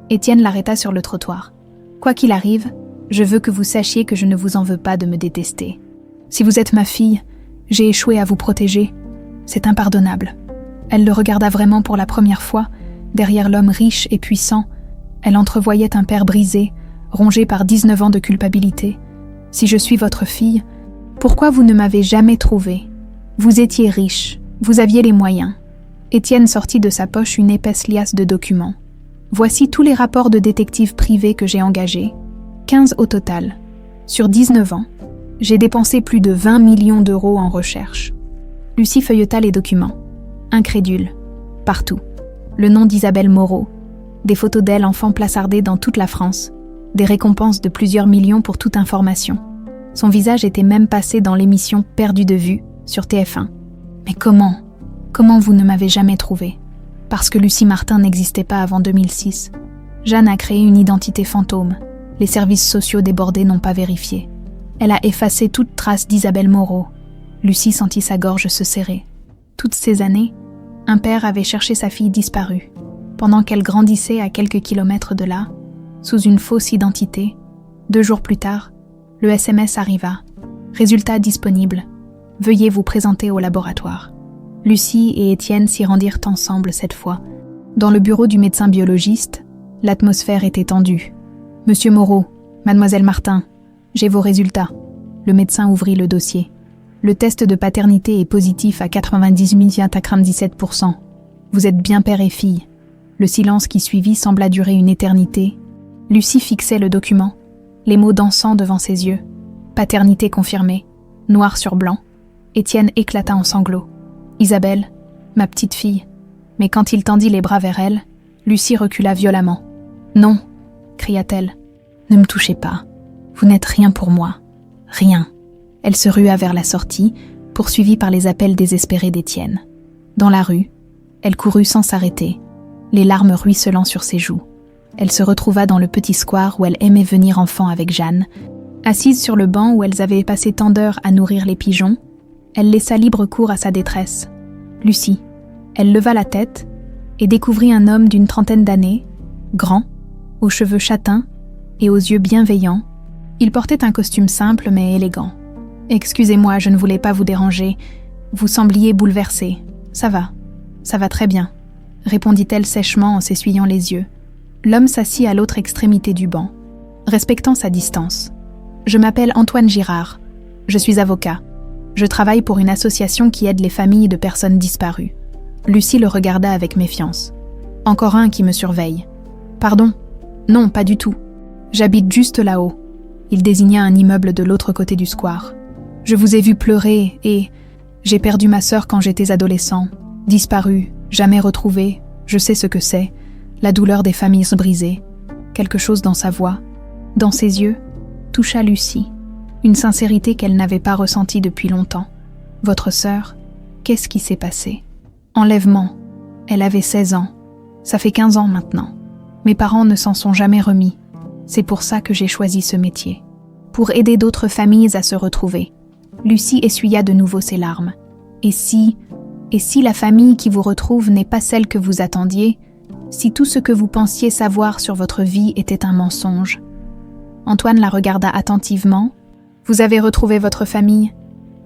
Étienne l'arrêta sur le trottoir. « Quoi qu'il arrive, je veux que vous sachiez que je ne vous en veux pas de me détester. Si vous êtes ma fille, j'ai échoué à vous protéger. C'est impardonnable. » Elle le regarda vraiment pour la première fois, derrière l'homme riche et puissant. Elle entrevoyait un père brisé, rongé par 19 ans de culpabilité. « Si je suis votre fille, pourquoi vous ne m'avez jamais trouvée? Vous étiez riche, vous aviez les moyens. » Étienne sortit de sa poche une épaisse liasse de documents. « Voici tous les rapports de détectives privés que j'ai engagés. 15 au total. Sur 19 ans, j'ai dépensé plus de 20 millions d'euros en recherche. » Lucie feuilleta les documents. Incrédule. Partout. Le nom d'Isabelle Moreau. Des photos d'elle enfant plaçardées dans toute la France. Des récompenses de plusieurs millions pour toute information. Son visage était même passé dans l'émission Perdu de vue sur TF1. Mais comment vous ne m'avez jamais trouvée? Parce que Lucie Martin n'existait pas avant 2006. Jeanne a créé une identité fantôme. Les services sociaux débordés n'ont pas vérifié. Elle a effacé toute trace d'Isabelle Moreau. Lucie sentit sa gorge se serrer. Toutes ces années, un père avait cherché sa fille disparue. Pendant qu'elle grandissait à quelques kilomètres de là, sous une fausse identité, 2 jours plus tard, le SMS arriva. Résultat disponible. Veuillez vous présenter au laboratoire. Lucie et Étienne s'y rendirent ensemble cette fois. Dans le bureau du médecin biologiste, l'atmosphère était tendue. « Monsieur Moreau, mademoiselle Martin, j'ai vos résultats. » Le médecin ouvrit le dossier. « Le test de paternité est positif à 98,97%. Vous êtes bien père et fille. » Le silence qui suivit sembla durer une éternité. Lucie fixait le document, les mots dansant devant ses yeux. Paternité confirmée, noir sur blanc. Étienne éclata en sanglots. « Isabelle, ma petite fille. » Mais quand il tendit les bras vers elle, Lucie recula violemment. « Non !» cria-t-elle. « Ne me touchez pas. Vous n'êtes rien pour moi. Rien. » Elle se rua vers la sortie, poursuivie par les appels désespérés d'Étienne. Dans la rue, elle courut sans s'arrêter, les larmes ruisselant sur ses joues. Elle se retrouva dans le petit square où elle aimait venir enfant avec Jeanne. Assise sur le banc où elles avaient passé tant d'heures à nourrir les pigeons, elle laissa libre cours à sa détresse. Lucie. Elle leva la tête et découvrit un homme d'une 30aine d'années, grand, aux cheveux châtains et aux yeux bienveillants. Il portait un costume simple mais élégant. « Excusez-moi, je ne voulais pas vous déranger. Vous sembliez bouleversée. Ça va très bien, » répondit-elle sèchement en s'essuyant les yeux. L'homme s'assit à l'autre extrémité du banc, respectant sa distance. « Je m'appelle Antoine Girard. Je suis avocat. Je travaille pour une association qui aide les familles de personnes disparues. » Lucie le regarda avec méfiance. « Encore un qui me surveille. »« Pardon ? Non, pas du tout. J'habite juste là-haut. » Il désigna un immeuble de l'autre côté du square. « Je vous ai vu pleurer et j'ai perdu ma sœur quand j'étais adolescent. Disparue, jamais retrouvée. Je sais ce que c'est. La douleur des familles brisées. » Quelque chose dans sa voix, dans ses yeux, toucha Lucie. Une sincérité qu'elle n'avait pas ressentie depuis longtemps. « Votre sœur, qu'est-ce qui s'est passé ? » Enlèvement. Elle avait 16 ans. Ça fait 15 ans maintenant. Mes parents ne s'en sont jamais remis. C'est pour ça que j'ai choisi ce métier. Pour aider d'autres familles à se retrouver. Lucie essuya de nouveau ses larmes. Et si la famille qui vous retrouve n'est pas celle que vous attendiez, si tout ce que vous pensiez savoir sur votre vie était un mensonge. Antoine la regarda attentivement. « Vous avez retrouvé votre famille.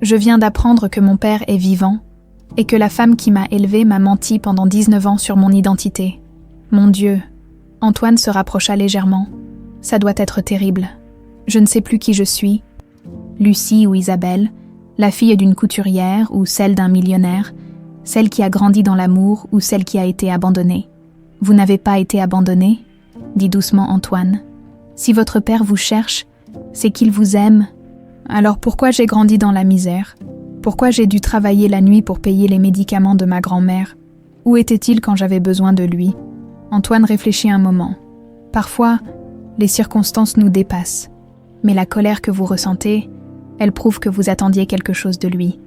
Je viens d'apprendre que mon père est vivant et que la femme qui m'a élevée m'a menti pendant 19 ans sur mon identité. Mon Dieu !» Antoine se rapprocha légèrement. « Ça doit être terrible. Je ne sais plus qui je suis. Lucie ou Isabelle, la fille d'une couturière ou celle d'un millionnaire, celle qui a grandi dans l'amour ou celle qui a été abandonnée. Vous n'avez pas été abandonnée, » dit doucement Antoine. « Si votre père vous cherche, c'est qu'il vous aime Alors pourquoi j'ai grandi dans la misère? Pourquoi j'ai dû travailler la nuit pour payer les médicaments de ma grand-mère? Où était-il quand j'avais besoin de lui? Antoine réfléchit un moment. Parfois, les circonstances nous dépassent. Mais la colère que vous ressentez, elle prouve que vous attendiez quelque chose de lui.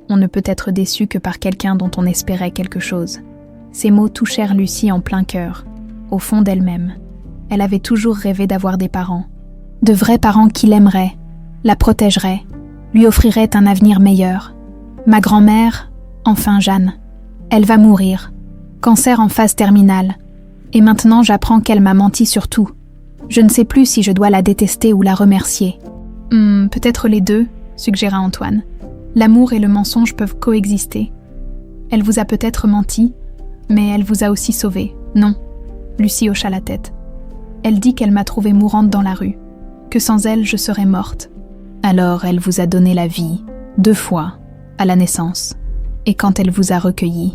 On ne peut être déçu que par quelqu'un dont on espérait quelque chose. Ces mots touchèrent Lucie en plein cœur, au fond d'elle-même. Elle avait toujours rêvé d'avoir des parents. De vrais parents qui l'aimeraient, la protégeraient, lui offriraient un avenir meilleur. Ma grand-mère, enfin Jeanne, elle va mourir. Cancer en phase terminale. Et maintenant j'apprends qu'elle m'a menti sur tout. Je ne sais plus si je dois la détester ou la remercier. Peut-être les deux, suggéra Antoine. L'amour et le mensonge peuvent coexister. Elle vous a peut-être menti, mais elle vous a aussi sauvé, non? Lucie hocha la tête. Elle dit qu'elle m'a trouvée mourante dans la rue, que sans elle je serais morte. Alors elle vous a donné la vie, 2 fois, à la naissance, et quand elle vous a recueilli.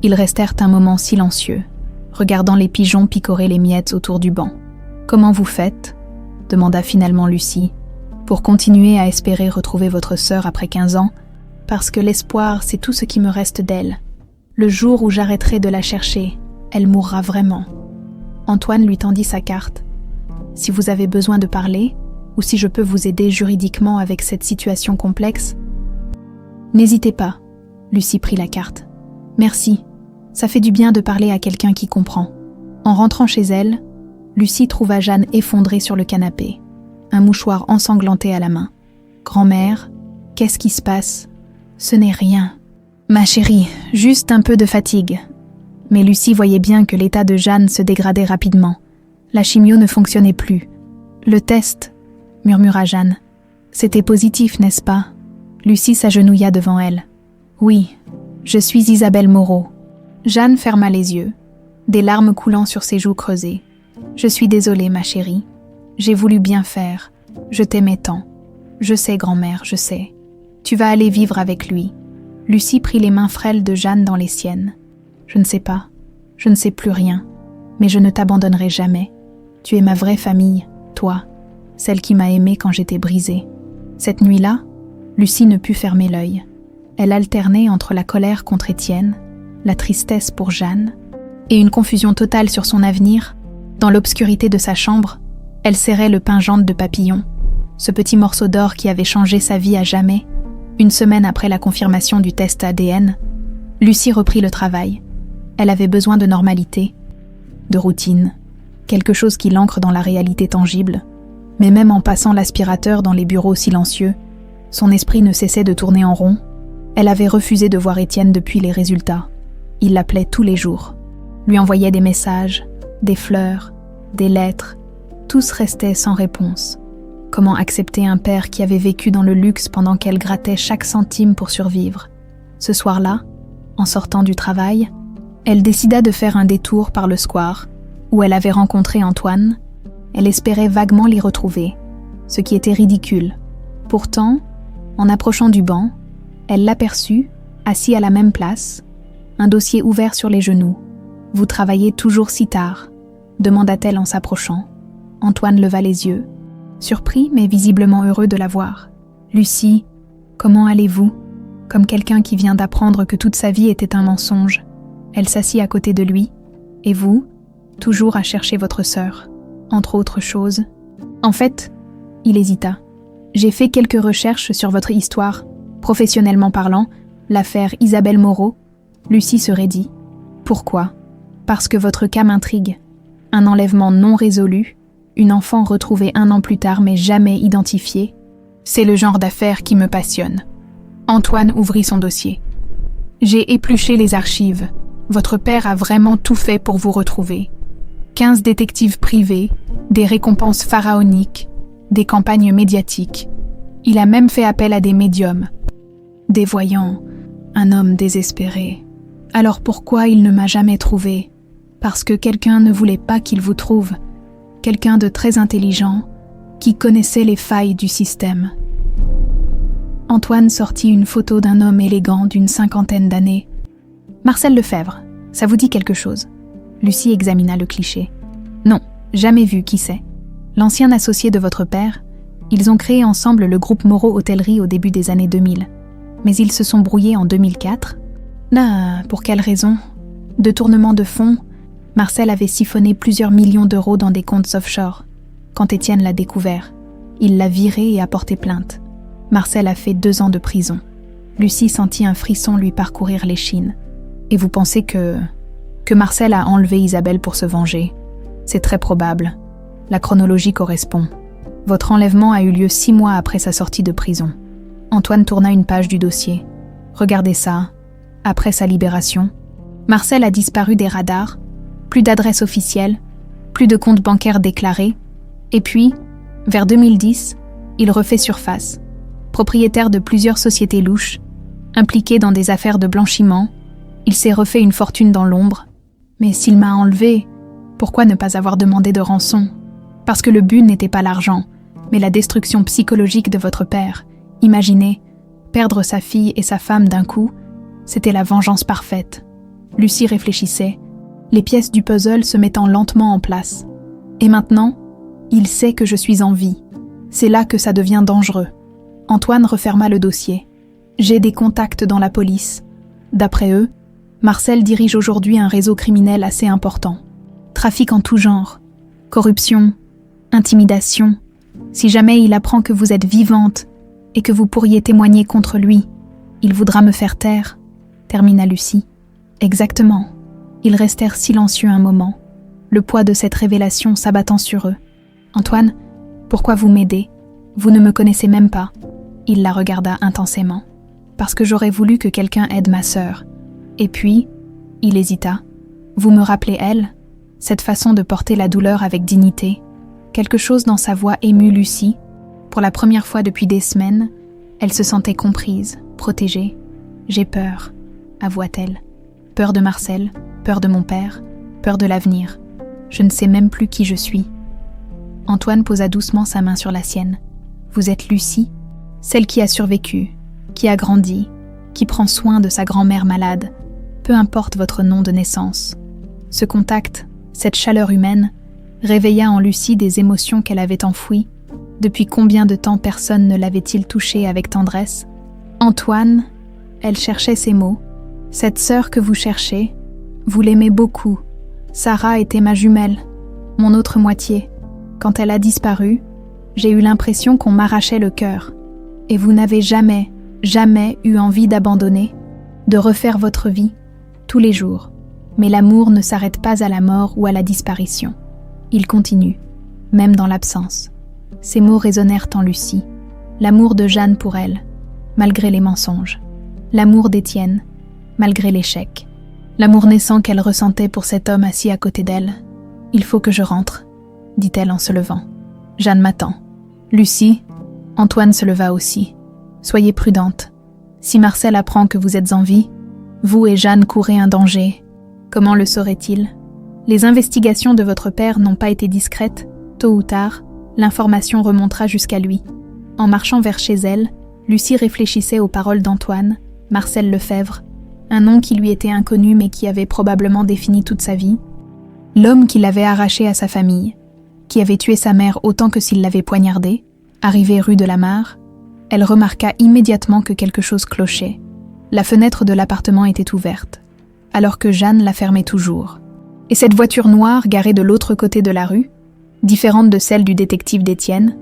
Ils restèrent un moment silencieux, regardant les pigeons picorer les miettes autour du banc. « Comment vous faites ?» demanda finalement Lucie, « pour continuer à espérer retrouver votre sœur après 15 ans, parce que l'espoir, c'est tout ce qui me reste d'elle. Le jour où j'arrêterai de la chercher, elle mourra vraiment. » Antoine lui tendit sa carte. « Si vous avez besoin de parler, ou si je peux vous aider juridiquement avec cette situation complexe, n'hésitez pas. » Lucie prit la carte. « Merci. Ça fait du bien de parler à quelqu'un qui comprend. » En rentrant chez elle, Lucie trouva Jeanne effondrée sur le canapé, un mouchoir ensanglanté à la main. « Grand-mère, qu'est-ce qui se passe ? » « Ce n'est rien. Ma chérie, juste un peu de fatigue. » Mais Lucie voyait bien que l'état de Jeanne se dégradait rapidement. La chimio ne fonctionnait plus. « Le test, » murmura Jeanne. « C'était positif, n'est-ce pas ?» Lucie s'agenouilla devant elle. « Oui, je suis Isabelle Moreau. » Jeanne ferma les yeux, des larmes coulant sur ses joues creusées. « Je suis désolée, ma chérie. J'ai voulu bien faire. Je t'aimais tant. Je sais, grand-mère, je sais. Tu vas aller vivre avec lui. » Lucie prit les mains frêles de Jeanne dans les siennes. « Je ne sais pas. Je ne sais plus rien. Mais je ne t'abandonnerai jamais. Tu es ma vraie famille, toi, celle qui m'a aimée quand j'étais brisée. » Cette nuit-là, Lucie ne put fermer l'œil. Elle alternait entre la colère contre Étienne, la tristesse pour Jeanne, et une confusion totale sur son avenir. Dans l'obscurité de sa chambre, elle serrait le pingente de papillon, ce petit morceau d'or qui avait changé sa vie à jamais. Une semaine après la confirmation du test ADN, Lucie reprit le travail. Elle avait besoin de normalité, de routine, quelque chose qui l'ancre dans la réalité tangible. Mais même en passant l'aspirateur dans les bureaux silencieux, son esprit ne cessait de tourner en rond. Elle avait refusé de voir Étienne depuis les résultats. Il l'appelait tous les jours, lui envoyait des messages, des fleurs, des lettres. Tous restaient sans réponse. Comment accepter un père qui avait vécu dans le luxe pendant qu'elle grattait chaque centime pour survivre? Ce soir-là, en sortant du travail, elle décida de faire un détour par le square, où elle avait rencontré Antoine. Elle espérait vaguement l'y retrouver, ce qui était ridicule. Pourtant, en approchant du banc, elle l'aperçut, assis à la même place, un dossier ouvert sur les genoux. « Vous travaillez toujours si tard ?» demanda-t-elle en s'approchant. Antoine leva les yeux, surpris mais visiblement heureux de la voir. « Lucie, comment allez-vous ?» Comme quelqu'un qui vient d'apprendre que toute sa vie était un mensonge. Elle s'assit à côté de lui. « Et vous, toujours à chercher votre sœur, entre autres choses. » En fait, il hésita. « J'ai fait quelques recherches sur votre histoire. Professionnellement parlant, l'affaire Isabelle Moreau. » Lucie se raidit. « Pourquoi ? » « Parce que votre cas m'intrigue. Un enlèvement non résolu, une enfant retrouvée 1 an plus tard mais jamais identifiée. C'est le genre d'affaire qui me passionne. » Antoine ouvrit son dossier. « J'ai épluché les archives. Votre père a vraiment tout fait pour vous retrouver. 15 détectives privés, des récompenses pharaoniques, des campagnes médiatiques. Il a même fait appel à des médiums. Des voyants, un homme désespéré. Alors pourquoi il ne m'a jamais trouvé ? Parce que quelqu'un ne voulait pas qu'il vous trouve. Quelqu'un de très intelligent, qui connaissait les failles du système. » Antoine sortit une photo d'un homme élégant d'une 50aine d'années. « Marcel Lefebvre, ça vous dit quelque chose ?» Lucie examina le cliché. « Non, jamais vu, qui c'est ? L'ancien associé de votre père ? Ils ont créé ensemble le groupe Moreau Hôtellerie au début des années 2000. Mais ils se sont brouillés en 2004. Pour quelle raison? Détournement de fonds. Marcel avait siphonné plusieurs millions d'euros dans des comptes offshore. Quand Étienne l'a découvert, il l'a viré et a porté plainte. Marcel a fait 2 ans de prison. Lucie sentit un frisson lui parcourir l'échine. Et vous pensez que Marcel a enlevé Isabelle pour se venger? C'est très probable. La chronologie correspond. Votre enlèvement a eu lieu 6 mois après sa sortie de prison. Antoine tourna une page du dossier. Regardez ça. Après sa libération, Marcel a disparu des radars, plus d'adresse officielle, plus de compte bancaire déclaré, et puis, vers 2010, il refait surface. Propriétaire de plusieurs sociétés louches, impliqué dans des affaires de blanchiment, il s'est refait une fortune dans l'ombre. Mais s'il m'a enlevé, pourquoi ne pas avoir demandé de rançon? Parce que le but n'était pas l'argent, mais la destruction psychologique de votre père. Imaginez, perdre sa fille et sa femme d'un coup, c'était la vengeance parfaite. Lucie réfléchissait, les pièces du puzzle se mettant lentement en place. Et maintenant, il sait que je suis en vie. C'est là que ça devient dangereux. Antoine referma le dossier. J'ai des contacts dans la police. D'après eux, Marcel dirige aujourd'hui un réseau criminel assez important. Trafic en tout genre, corruption, intimidation. Si jamais il apprend que vous êtes vivante et que vous pourriez témoigner contre lui, il voudra me faire taire, termina Lucie. Exactement. Ils restèrent silencieux un moment, le poids de cette révélation s'abattant sur eux. Antoine, pourquoi vous m'aidez? Vous ne me connaissez même pas. Il la regarda intensément. Parce que j'aurais voulu que quelqu'un aide ma sœur. Et puis, il hésita. Vous me rappelez elle? Cette façon de porter la douleur avec dignité. Quelque chose dans sa voix émut Lucie. Pour la première fois depuis des semaines, elle se sentait comprise, protégée. J'ai peur, avoua-t-elle. Peur de Marcel, peur de mon père, peur de l'avenir. Je ne sais même plus qui je suis. Antoine posa doucement sa main sur la sienne. Vous êtes Lucie, celle qui a survécu, qui a grandi, qui prend soin de sa grand-mère malade, peu importe votre nom de naissance. Ce contact, cette chaleur humaine, réveilla en Lucie des émotions qu'elle avait enfouies. Depuis combien de temps personne ne l'avait-il touchée avec tendresse? Antoine, elle cherchait ces mots. Cette sœur que vous cherchez, vous l'aimez beaucoup. Sarah était ma jumelle, mon autre moitié. Quand elle a disparu, j'ai eu l'impression qu'on m'arrachait le cœur. Et vous n'avez jamais, jamais eu envie d'abandonner, de refaire votre vie, tous les jours. Mais l'amour ne s'arrête pas à la mort ou à la disparition. Il continue, même dans l'absence. Ces mots résonnèrent en Lucie. L'amour de Jeanne pour elle, malgré les mensonges. L'amour d'Étienne, malgré l'échec. L'amour naissant qu'elle ressentait pour cet homme assis à côté d'elle. « Il faut que je rentre », dit-elle en se levant. « Jeanne m'attend. » Lucie, Antoine se leva aussi. « Soyez prudente. Si Marcel apprend que vous êtes en vie, vous et Jeanne courez un danger. Comment le saurait-il? Les investigations de votre père n'ont pas été discrètes. Tôt ou tard, l'information remontera jusqu'à lui. » En marchant vers chez elle, Lucie réfléchissait aux paroles d'Antoine, Marcel Lefebvre, un nom qui lui était inconnu mais qui avait probablement défini toute sa vie. L'homme qui l'avait arraché à sa famille, qui avait tué sa mère autant que s'il l'avait poignardée. Arrivée rue de la Mare, elle remarqua immédiatement que quelque chose clochait. La fenêtre de l'appartement était ouverte, alors que Jeanne la fermait toujours. Et cette voiture noire garée de l'autre côté de la rue, différente de celle du détective d'Étienne,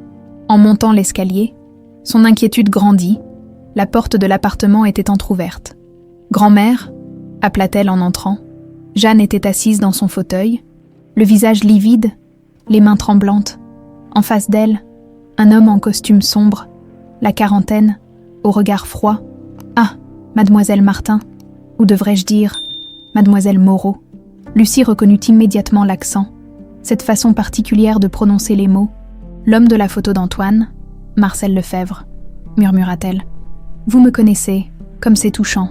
en montant l'escalier, son inquiétude grandit. La porte de l'appartement était entr'ouverte. « Grand-mère » appela-t-elle en entrant. Jeanne était assise dans son fauteuil, le visage livide, les mains tremblantes. En face d'elle, un homme en costume sombre, la quarantaine, au regard froid. « Ah, mademoiselle Martin, ou devrais-je dire, mademoiselle Moreau ?» Lucie reconnut immédiatement l'accent, cette façon particulière de prononcer les mots. « L'homme de la photo d'Antoine, Marcel Lefebvre », murmura-t-elle. « Vous me connaissez, comme c'est touchant. »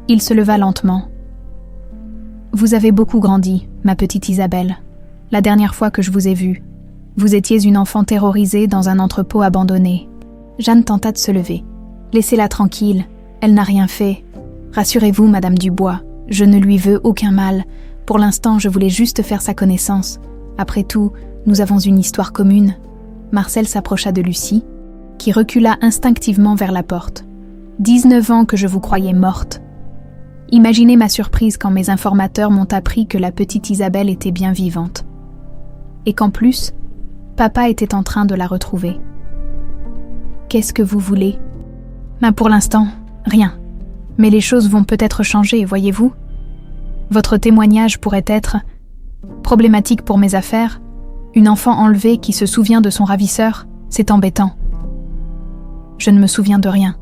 Il se leva lentement. « Vous avez beaucoup grandi, ma petite Isabelle. La dernière fois que je vous ai vue, vous étiez une enfant terrorisée dans un entrepôt abandonné. » Jeanne tenta de se lever. « Laissez-la tranquille, elle n'a rien fait. Rassurez-vous, Madame Dubois, je ne lui veux aucun mal. Pour l'instant, je voulais juste faire sa connaissance. Après tout, nous avons une histoire commune. » Marcel s'approcha de Lucie, qui recula instinctivement vers la porte. 19 ans que je vous croyais morte. Imaginez ma surprise quand mes informateurs m'ont appris que la petite Isabelle était bien vivante. Et qu'en plus, papa était en train de la retrouver. Qu'est-ce que vous voulez ? Pour l'instant, rien. Mais les choses vont peut-être changer, voyez-vous ? Votre témoignage pourrait être problématique pour mes affaires. Une enfant enlevée qui se souvient de son ravisseur, c'est embêtant. Je ne me souviens de rien.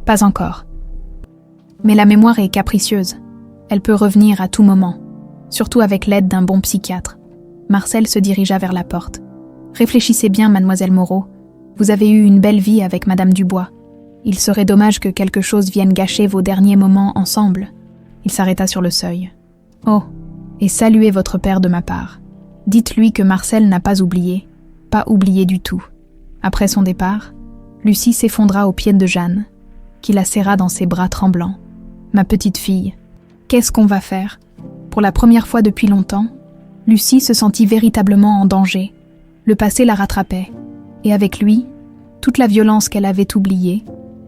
Pas encore. Mais la mémoire est capricieuse. Elle peut revenir à tout moment, surtout avec l'aide d'un bon psychiatre. Marcel se dirigea vers la porte. Réfléchissez bien, mademoiselle Moreau. Vous avez eu une belle vie avec madame Dubois. Il serait dommage que quelque chose vienne gâcher vos derniers moments ensemble. Il s'arrêta sur le seuil. Oh, et saluez votre père de ma part. Dites-lui que Marcel n'a pas oublié du tout. Après son départ, Lucie s'effondra aux pieds de Jeanne, qui la serra dans ses bras tremblants. Ma petite fille, qu'est-ce qu'on va faire ? Pour la première fois depuis longtemps, Lucie se sentit véritablement en danger. Le passé la rattrapait, et avec lui, toute la violence qu'elle avait oubliée.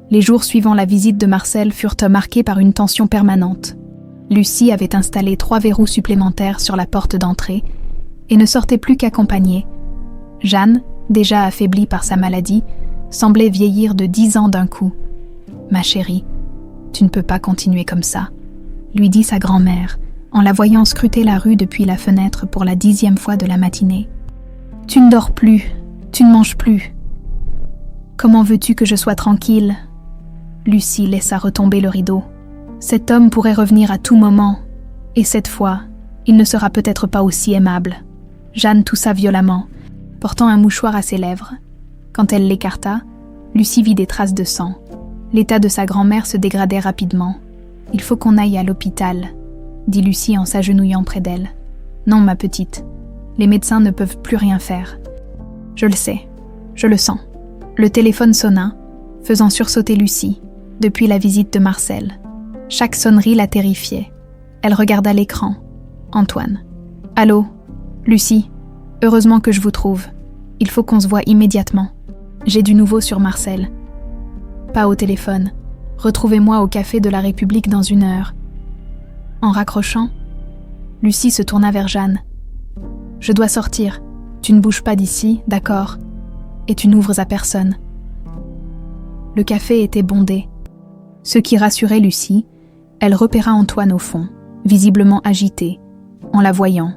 Les jours suivant la visite de Marcel furent marqués par une tension permanente. Lucie avait installé 3 verrous supplémentaires sur la porte d'entrée et ne sortait plus qu'accompagnée. Jeanne, déjà affaiblie par sa maladie, semblait vieillir de 10 ans d'un coup. « Ma chérie, tu ne peux pas continuer comme ça », lui dit sa grand-mère, en la voyant scruter la rue depuis la fenêtre pour la 10e fois de la matinée. « Tu ne dors plus, tu ne manges plus. Comment veux-tu que je sois tranquille ?» Lucie laissa retomber le rideau. Cet homme pourrait revenir à tout moment, et cette fois, il ne sera peut-être pas aussi aimable. Jeanne toussa violemment, portant un mouchoir à ses lèvres. Quand elle l'écarta, Lucie vit des traces de sang. L'état de sa grand-mère se dégradait rapidement. « Il faut qu'on aille à l'hôpital », dit Lucie en s'agenouillant près d'elle. « Non, ma petite, les médecins ne peuvent plus rien faire. Je le sais, je le sens. » Le téléphone sonna, faisant sursauter Lucie, depuis la visite de Marcel. Chaque sonnerie la terrifiait. Elle regarda l'écran. Antoine. « Allô, Lucie, heureusement que je vous trouve. Il faut qu'on se voie immédiatement. J'ai du nouveau sur Marcel. » Pas au téléphone. Retrouvez-moi au café de la République dans 1 heure. En raccrochant, Lucie se tourna vers Jeanne. « Je dois sortir. Tu ne bouges pas d'ici, d'accord ? Et tu n'ouvres à personne. » Le café était bondé. Ce qui rassurait Lucie, elle repéra Antoine au fond, visiblement agité. En la voyant,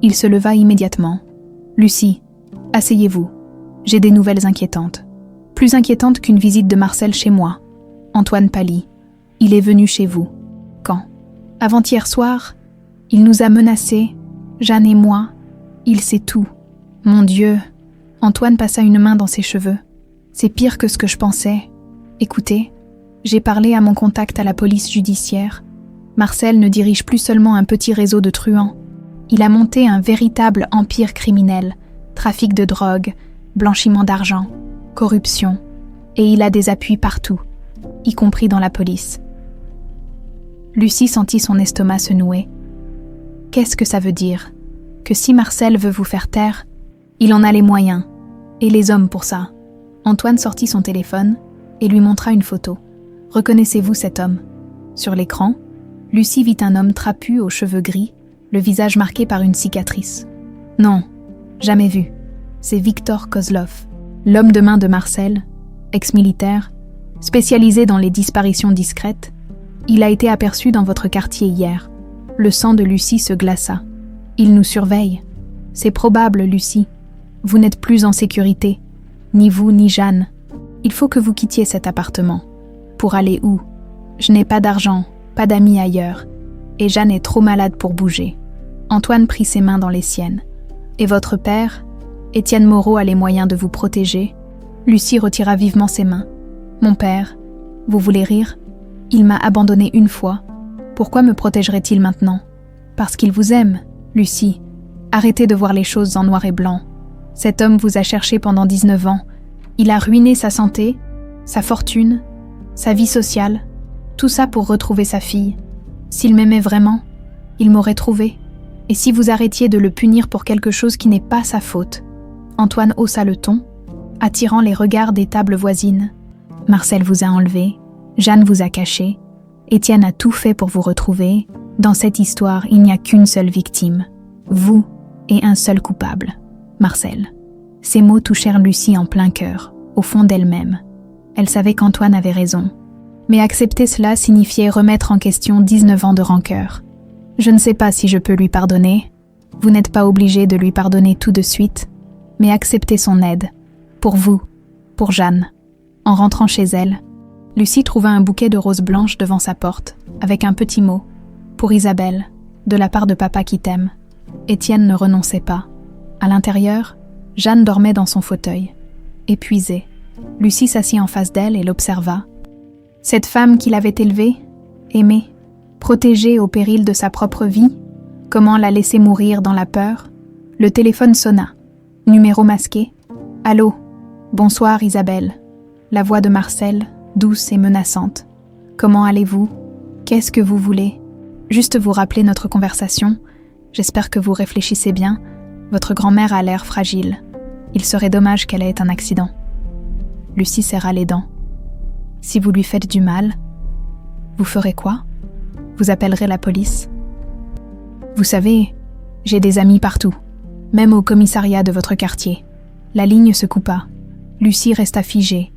il se leva immédiatement. « Lucie, asseyez-vous. J'ai des nouvelles inquiétantes. Plus inquiétantes qu'une visite de Marcel chez moi. » Antoine pâlit. « Il est venu chez vous. Quand ? Avant-hier soir, il nous a menacés, Jeanne et moi. Il sait tout. Mon Dieu !» Antoine passa une main dans ses cheveux. « C'est pire que ce que je pensais. Écoutez, j'ai parlé à mon contact à la police judiciaire. Marcel ne dirige plus seulement un petit réseau de truands. Il a monté un véritable empire criminel, trafic de drogue, blanchiment d'argent, corruption, et il a des appuis partout, y compris dans la police. » Lucie sentit son estomac se nouer. Qu'est-ce que ça veut dire ? Que si Marcel veut vous faire taire, il en a les moyens, et les hommes pour ça. Antoine sortit son téléphone et lui montra une photo. Reconnaissez-vous cet homme ? Sur l'écran, Lucie vit un homme trapu aux cheveux gris, le visage marqué par une cicatrice. Non, jamais vu. C'est Victor Kozlov, l'homme de main de Marcel, ex-militaire, spécialisé dans les disparitions discrètes. Il a été aperçu dans votre quartier hier. Le sang de Lucie se glaça. Il nous surveille. C'est probable, Lucie. Vous n'êtes plus en sécurité. Ni vous, ni Jeanne. Il faut que vous quittiez cet appartement. Pour aller où ? Je n'ai pas d'argent, pas d'amis ailleurs. Et Jeanne est trop malade pour bouger. Antoine prit ses mains dans les siennes. Et votre père ? Étienne Moreau a les moyens de vous protéger. Lucie retira vivement ses mains. Mon père, vous voulez rire ? Il m'a abandonné une fois. Pourquoi me protégerait-il maintenant ? Parce qu'il vous aime, Lucie. Arrêtez de voir les choses en noir et blanc. Cet homme vous a cherché pendant 19 ans. Il a ruiné sa santé, sa fortune, sa vie sociale, tout ça pour retrouver sa fille. S'il m'aimait vraiment, il m'aurait trouvé. Et si vous arrêtiez de le punir pour quelque chose qui n'est pas sa faute, Antoine haussa le ton, attirant les regards des tables voisines. Marcel vous a enlevé, Jeanne vous a caché, Étienne a tout fait pour vous retrouver. Dans cette histoire, il n'y a qu'une seule victime, vous et un seul coupable, Marcel. Ces mots touchèrent Lucie en plein cœur, au fond d'elle-même. Elle savait qu'Antoine avait raison. Mais accepter cela signifiait remettre en question 19 ans de rancœur. Je ne sais pas si je peux lui pardonner. Vous n'êtes pas obligé de lui pardonner tout de suite, mais acceptez son aide. Pour vous, pour Jeanne. En rentrant chez elle, Lucie trouva un bouquet de roses blanches devant sa porte, avec un petit mot. Pour Isabelle, de la part de papa qui t'aime. Étienne ne renonçait pas. À l'intérieur, Jeanne dormait dans son fauteuil. Épuisée, Lucie s'assit en face d'elle et l'observa. Cette femme qu'il avait élevée, aimée, protégée au péril de sa propre vie, comment la laisser mourir dans la peur? Le téléphone sonna. Numéro masqué. « Allô, bonsoir Isabelle. » La voix de Marcel, douce et menaçante. « Comment allez-vous? Qu'est-ce que vous voulez? Juste vous rappeler notre conversation. J'espère que vous réfléchissez bien. Votre grand-mère a l'air fragile. Il serait dommage qu'elle ait un accident. » Lucie serra les dents. « Si vous lui faites du mal, vous ferez quoi? Vous appellerez la police? Vous savez, j'ai des amis partout, même au commissariat de votre quartier. » La ligne se coupa. Lucie resta figée,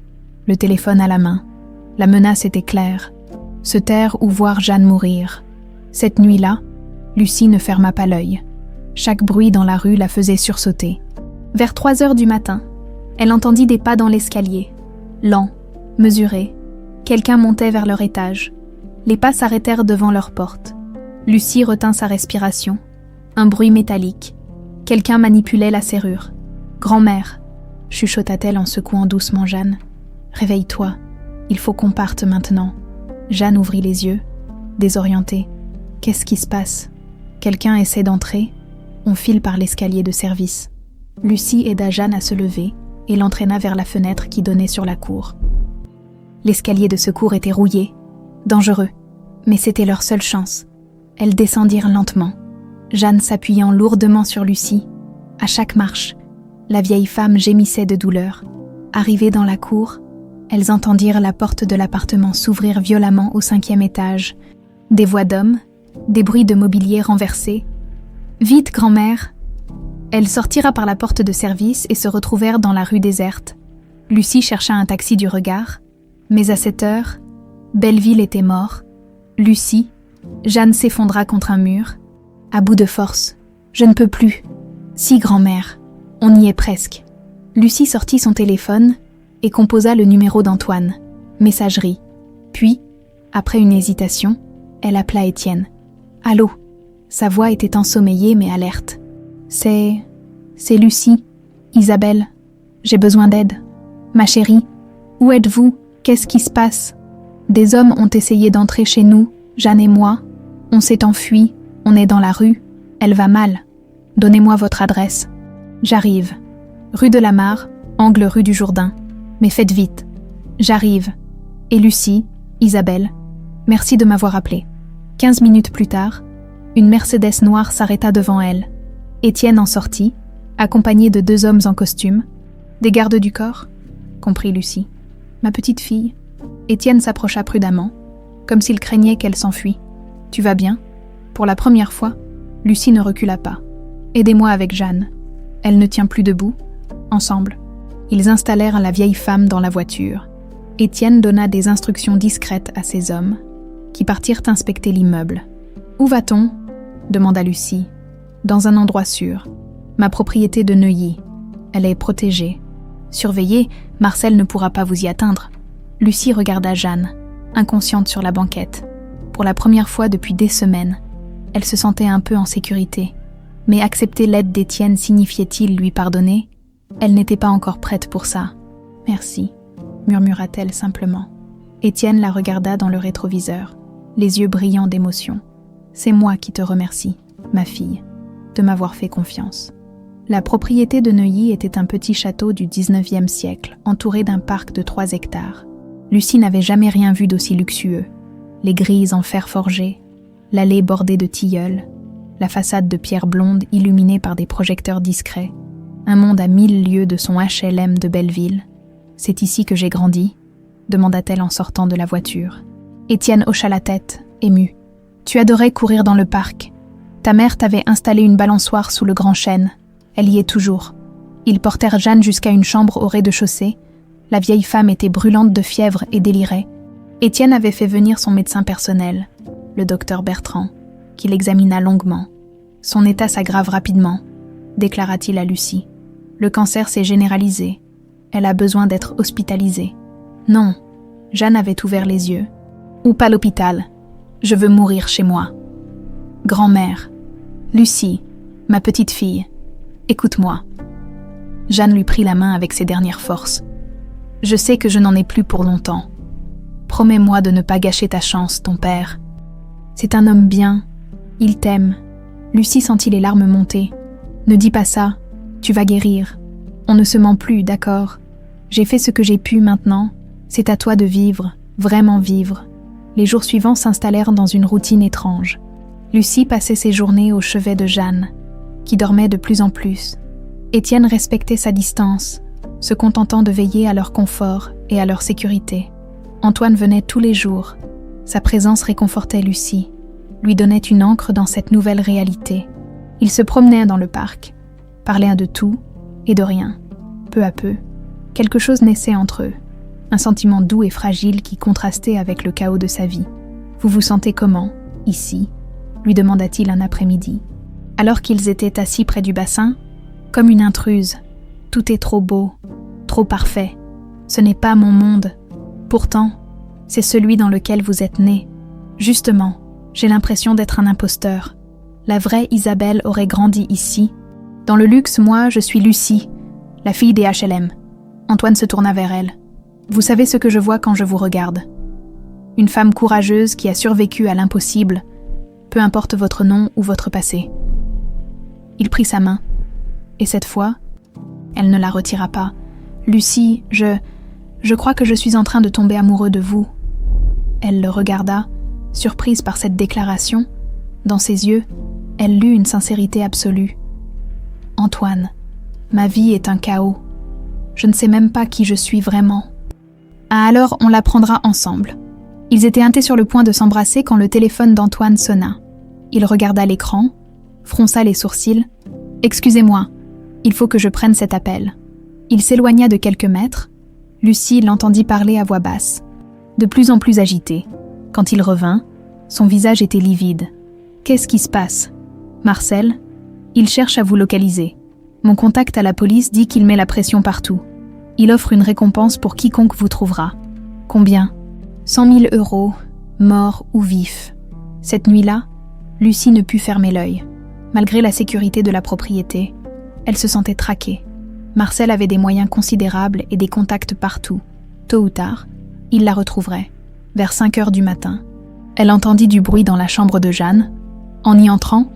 le téléphone à la main. La menace était claire. Se taire ou voir Jeanne mourir. Cette nuit-là, Lucie ne ferma pas l'œil. Chaque bruit dans la rue la faisait sursauter. Vers 3 heures du matin, elle entendit des pas dans l'escalier. Lents, mesurés. Quelqu'un montait vers leur étage. Les pas s'arrêtèrent devant leur porte. Lucie retint sa respiration. Un bruit métallique. Quelqu'un manipulait la serrure. « Grand-mère » chuchota-t-elle en secouant doucement Jeanne. « Réveille-toi, il faut qu'on parte maintenant. » Jeanne ouvrit les yeux, désorientée. « Qu'est-ce qui se passe? Quelqu'un essaie d'entrer? » On file par l'escalier de service. Lucie aida Jeanne à se lever et l'entraîna vers la fenêtre qui donnait sur la cour. L'escalier de secours était rouillé, dangereux, mais c'était leur seule chance. Elles descendirent lentement, Jeanne s'appuyant lourdement sur Lucie. À chaque marche, la vieille femme gémissait de douleur. Arrivées dans la cour, elles entendirent la porte de l'appartement s'ouvrir violemment au 5e étage. Des voix d'hommes, des bruits de mobilier renversé. « Vite, grand-mère !» Elles sortirent par la porte de service et se retrouvèrent dans la rue déserte. Lucie chercha un taxi du regard, mais à cette heure, Belleville était mort. Lucie, Jeanne s'effondra contre un mur. À bout de force, « Je ne peux plus. » « Si, grand-mère, on y est presque. » Lucie sortit son téléphone et composa le numéro d'Antoine. Messagerie. Puis, après une hésitation, elle appela Étienne. « Allô ?» Sa voix était ensommeillée mais alerte. « C'est Lucie. Isabelle. J'ai besoin d'aide. Ma chérie, où êtes-vous? Qu'est-ce qui se passe? Des hommes ont essayé d'entrer chez nous, Jeanne et moi. On s'est enfui, on est dans la rue. Elle va mal. Donnez-moi votre adresse. » J'arrive. Rue de la Mare, angle rue du Jourdain. Mais faites vite. J'arrive. Et Lucie, Isabelle, merci de m'avoir appelé. 15 minutes plus tard, une Mercedes noire s'arrêta devant elle. Étienne en sortit, accompagné de 2 hommes en costume. Des gardes du corps, comprit Lucie. Ma petite fille. Étienne s'approcha prudemment, comme s'il craignait qu'elle s'enfuit. Tu vas bien? Pour la première fois, Lucie ne recula pas. Aidez-moi avec Jeanne. Elle ne tient plus debout. Ensemble. Ils installèrent la vieille femme dans la voiture. Étienne donna des instructions discrètes à ses hommes, qui partirent inspecter l'immeuble. « Où va-t-on » demanda Lucie. « Dans un endroit sûr. Ma propriété de Neuilly. Elle est protégée. Surveillée, Marcel ne pourra pas vous y atteindre. » Lucie regarda Jeanne, inconsciente sur la banquette. Pour la première fois depuis des semaines, elle se sentait un peu en sécurité. Mais accepter l'aide d'Étienne signifiait-il lui pardonner? Elle n'était pas encore prête pour ça. « Merci », murmura-t-elle simplement. Étienne la regarda dans le rétroviseur, les yeux brillants d'émotion. « C'est moi qui te remercie, ma fille, de m'avoir fait confiance. » La propriété de Neuilly était un petit château du 19e siècle, entouré d'un parc de 3 hectares. Lucie n'avait jamais rien vu d'aussi luxueux. Les grilles en fer forgé, l'allée bordée de tilleuls, la façade de pierre blonde illuminée par des projecteurs discrets. un monde à 1000 lieues de son HLM de Belleville. « C'est ici que j'ai grandi ?» demanda-t-elle en sortant de la voiture. Étienne hocha la tête, ému. « Tu adorais courir dans le parc. Ta mère t'avait installé une balançoire sous le grand chêne. Elle y est toujours. » Ils portèrent Jeanne jusqu'à une chambre au rez-de-chaussée. La vieille femme était brûlante de fièvre et délirait. Étienne avait fait venir son médecin personnel, le docteur Bertrand, qui l'examina longuement. « Son état s'aggrave rapidement », déclara-t-il à Lucie. « Le cancer s'est généralisé. Elle a besoin d'être hospitalisée. » « Non. » Jeanne avait ouvert les yeux. « Ou pas l'hôpital. Je veux mourir chez moi. »« Grand-mère. Lucie, ma petite fille. Écoute-moi. » Jeanne lui prit la main avec ses dernières forces. « Je sais que je n'en ai plus pour longtemps. Promets-moi de ne pas gâcher ta chance, ton père. C'est un homme bien. Il t'aime. » Lucie sentit les larmes monter. « Ne dis pas ça. Tu vas guérir. On ne se ment plus, d'accord? J'ai fait ce que j'ai pu maintenant. C'est à toi de vivre, vraiment vivre. » Les jours suivants s'installèrent dans une routine étrange. Lucie passait ses journées au chevet de Jeanne, qui dormait de plus en plus. Étienne respectait sa distance, se contentant de veiller à leur confort et à leur sécurité. Antoine venait tous les jours. Sa présence réconfortait Lucie, lui donnait une ancre dans cette nouvelle réalité. Ils se promenaient dans le parc, parlaient de tout et de rien. Peu à peu, quelque chose naissait entre eux, un sentiment doux et fragile qui contrastait avec le chaos de sa vie. « Vous vous sentez comment, ici ?» lui demanda-t-il un après-midi. Alors qu'ils étaient assis près du bassin, « Comme une intruse. Tout est trop beau, trop parfait. Ce n'est pas mon monde. Pourtant, c'est celui dans lequel vous êtes né. Justement, j'ai l'impression d'être un imposteur. La vraie Isabelle aurait grandi ici. Dans le luxe, moi, je suis Lucie, la fille des HLM. » Antoine se tourna vers elle. « Vous savez ce que je vois quand je vous regarde. Une femme courageuse qui a survécu à l'impossible, peu importe votre nom ou votre passé. » Il prit sa main, et cette fois, elle ne la retira pas. « Lucie, je crois que je suis en train de tomber amoureux de vous. » Elle le regarda, surprise par cette déclaration. Dans ses yeux, elle lut une sincérité absolue. « Antoine, ma vie est un chaos. Je ne sais même pas qui je suis vraiment. » « Ah alors, on l'apprendra ensemble. » Ils étaient sur le point de s'embrasser quand le téléphone d'Antoine sonna. Il regarda l'écran, fronça les sourcils. « Excusez-moi, il faut que je prenne cet appel. » Il s'éloigna de quelques mètres. Lucie l'entendit parler à voix basse, de plus en plus agitée. Quand il revint, son visage était livide. « Qu'est-ce qui se passe ? Marcel ? Il cherche à vous localiser. Mon contact à la police dit qu'il met la pression partout. Il offre une récompense pour quiconque vous trouvera. Combien ? 100 000 €, mort ou vif. » Cette nuit-là, Lucie ne put fermer l'œil. Malgré la sécurité de la propriété, elle se sentait traquée. Marcel avait des moyens considérables et des contacts partout. Tôt ou tard, il la retrouverait. Vers 5 heures du matin, elle entendit du bruit dans la chambre de Jeanne. En y entrant,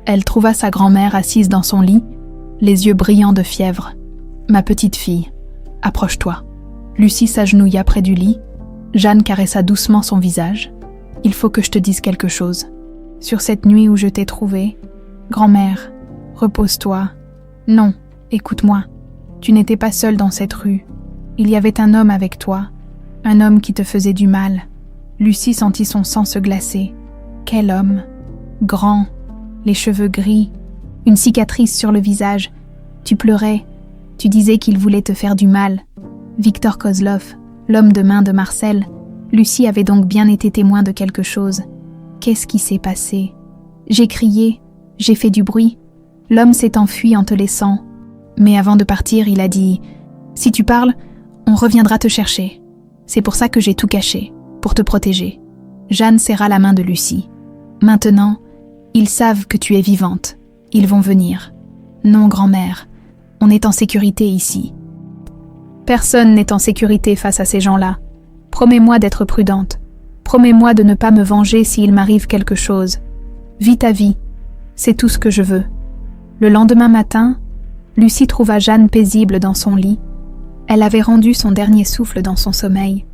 elle trouva sa grand-mère assise dans son lit, les yeux brillants de fièvre. « Ma petite fille, approche-toi. » Lucie s'agenouilla près du lit. Jeanne caressa doucement son visage. « Il faut que je te dise quelque chose. Sur cette nuit où je t'ai trouvée, grand-mère, repose-toi. Non, écoute-moi. Tu n'étais pas seule dans cette rue. Il y avait un homme avec toi, un homme qui te faisait du mal. » Lucie sentit son sang se glacer. Quel homme ? Grand, les cheveux gris, une cicatrice sur le visage. Tu pleurais. Tu disais qu'il voulait te faire du mal. Victor Kozlov, l'homme de main de Marcel. Lucie avait donc bien été témoin de quelque chose. Qu'est-ce qui s'est passé ? J'ai crié, j'ai fait du bruit. L'homme s'est enfui en te laissant. Mais avant de partir, il a dit « Si tu parles, on reviendra te chercher. » C'est pour ça que j'ai tout caché, pour te protéger. Jeanne serra la main de Lucie. « Maintenant, ils savent que tu es vivante. Ils vont venir. » Non, grand-mère, on est en sécurité ici. Personne n'est en sécurité face à ces gens-là. Promets-moi d'être prudente. Promets-moi de ne pas me venger s'il m'arrive quelque chose. Vis ta vie. C'est tout ce que je veux. Le lendemain matin, Lucie trouva Jeanne paisible dans son lit. Elle avait rendu son dernier souffle dans son sommeil.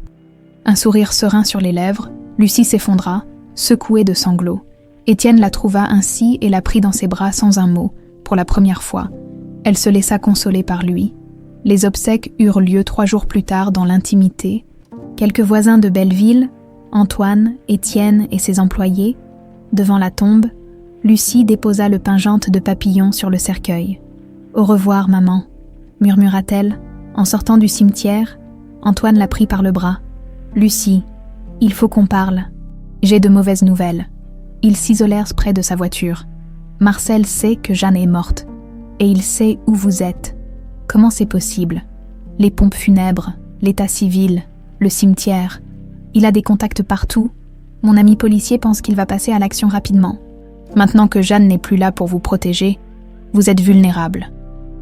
Un sourire serein sur les lèvres, Lucie s'effondra, secouée de sanglots. Étienne la trouva ainsi et la prit dans ses bras sans un mot, pour la première fois. Elle se laissa consoler par lui. Les obsèques eurent lieu 3 jours plus tard dans l'intimité. Quelques voisins de Belleville, Antoine, Étienne et ses employés, devant la tombe, Lucie déposa le pingente de papillon sur le cercueil. « Au revoir, maman », murmura-t-elle. En sortant du cimetière, Antoine la prit par le bras. « Lucie, il faut qu'on parle. J'ai de mauvaises nouvelles. » Ils s'isolèrent près de sa voiture. « Marcel sait que Jeanne est morte. Et il sait où vous êtes. Comment c'est possible? Les pompes funèbres, l'état civil, le cimetière. Il a des contacts partout. Mon ami policier pense qu'il va passer à l'action rapidement. Maintenant que Jeanne n'est plus là pour vous protéger, vous êtes vulnérable.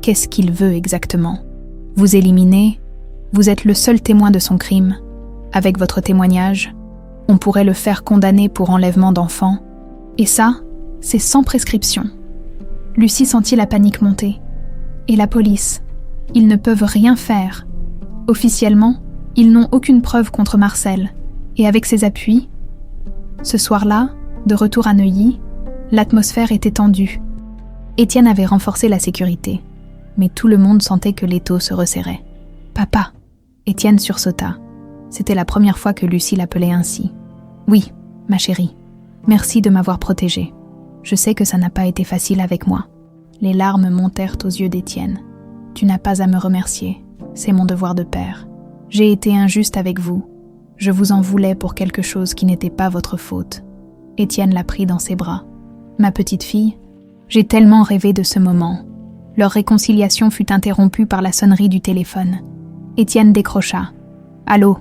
Qu'est-ce qu'il veut exactement? Vous éliminer? Vous êtes le seul témoin de son crime. Avec votre témoignage, on pourrait le faire condamner pour enlèvement d'enfants. Et ça, c'est sans prescription. » Lucie sentit la panique monter. Et la police? Ils ne peuvent rien faire. Officiellement, ils n'ont aucune preuve contre Marcel. Et avec ses appuis, ce soir-là, de retour à Neuilly, l'atmosphère était tendue. Étienne avait renforcé la sécurité, mais tout le monde sentait que l'étau se resserrait. « Papa !» Étienne sursauta. C'était la première fois que Lucie l'appelait ainsi. « Oui, ma chérie. Merci de m'avoir protégée. Je sais que ça n'a pas été facile avec moi. » Les larmes montèrent aux yeux d'Étienne. « Tu n'as pas à me remercier. C'est mon devoir de père. J'ai été injuste avec vous. Je vous en voulais pour quelque chose qui n'était pas votre faute. » Étienne la prit dans ses bras. « Ma petite fille, j'ai tellement rêvé de ce moment. » Leur réconciliation fut interrompue par la sonnerie du téléphone. Étienne décrocha. « Allô?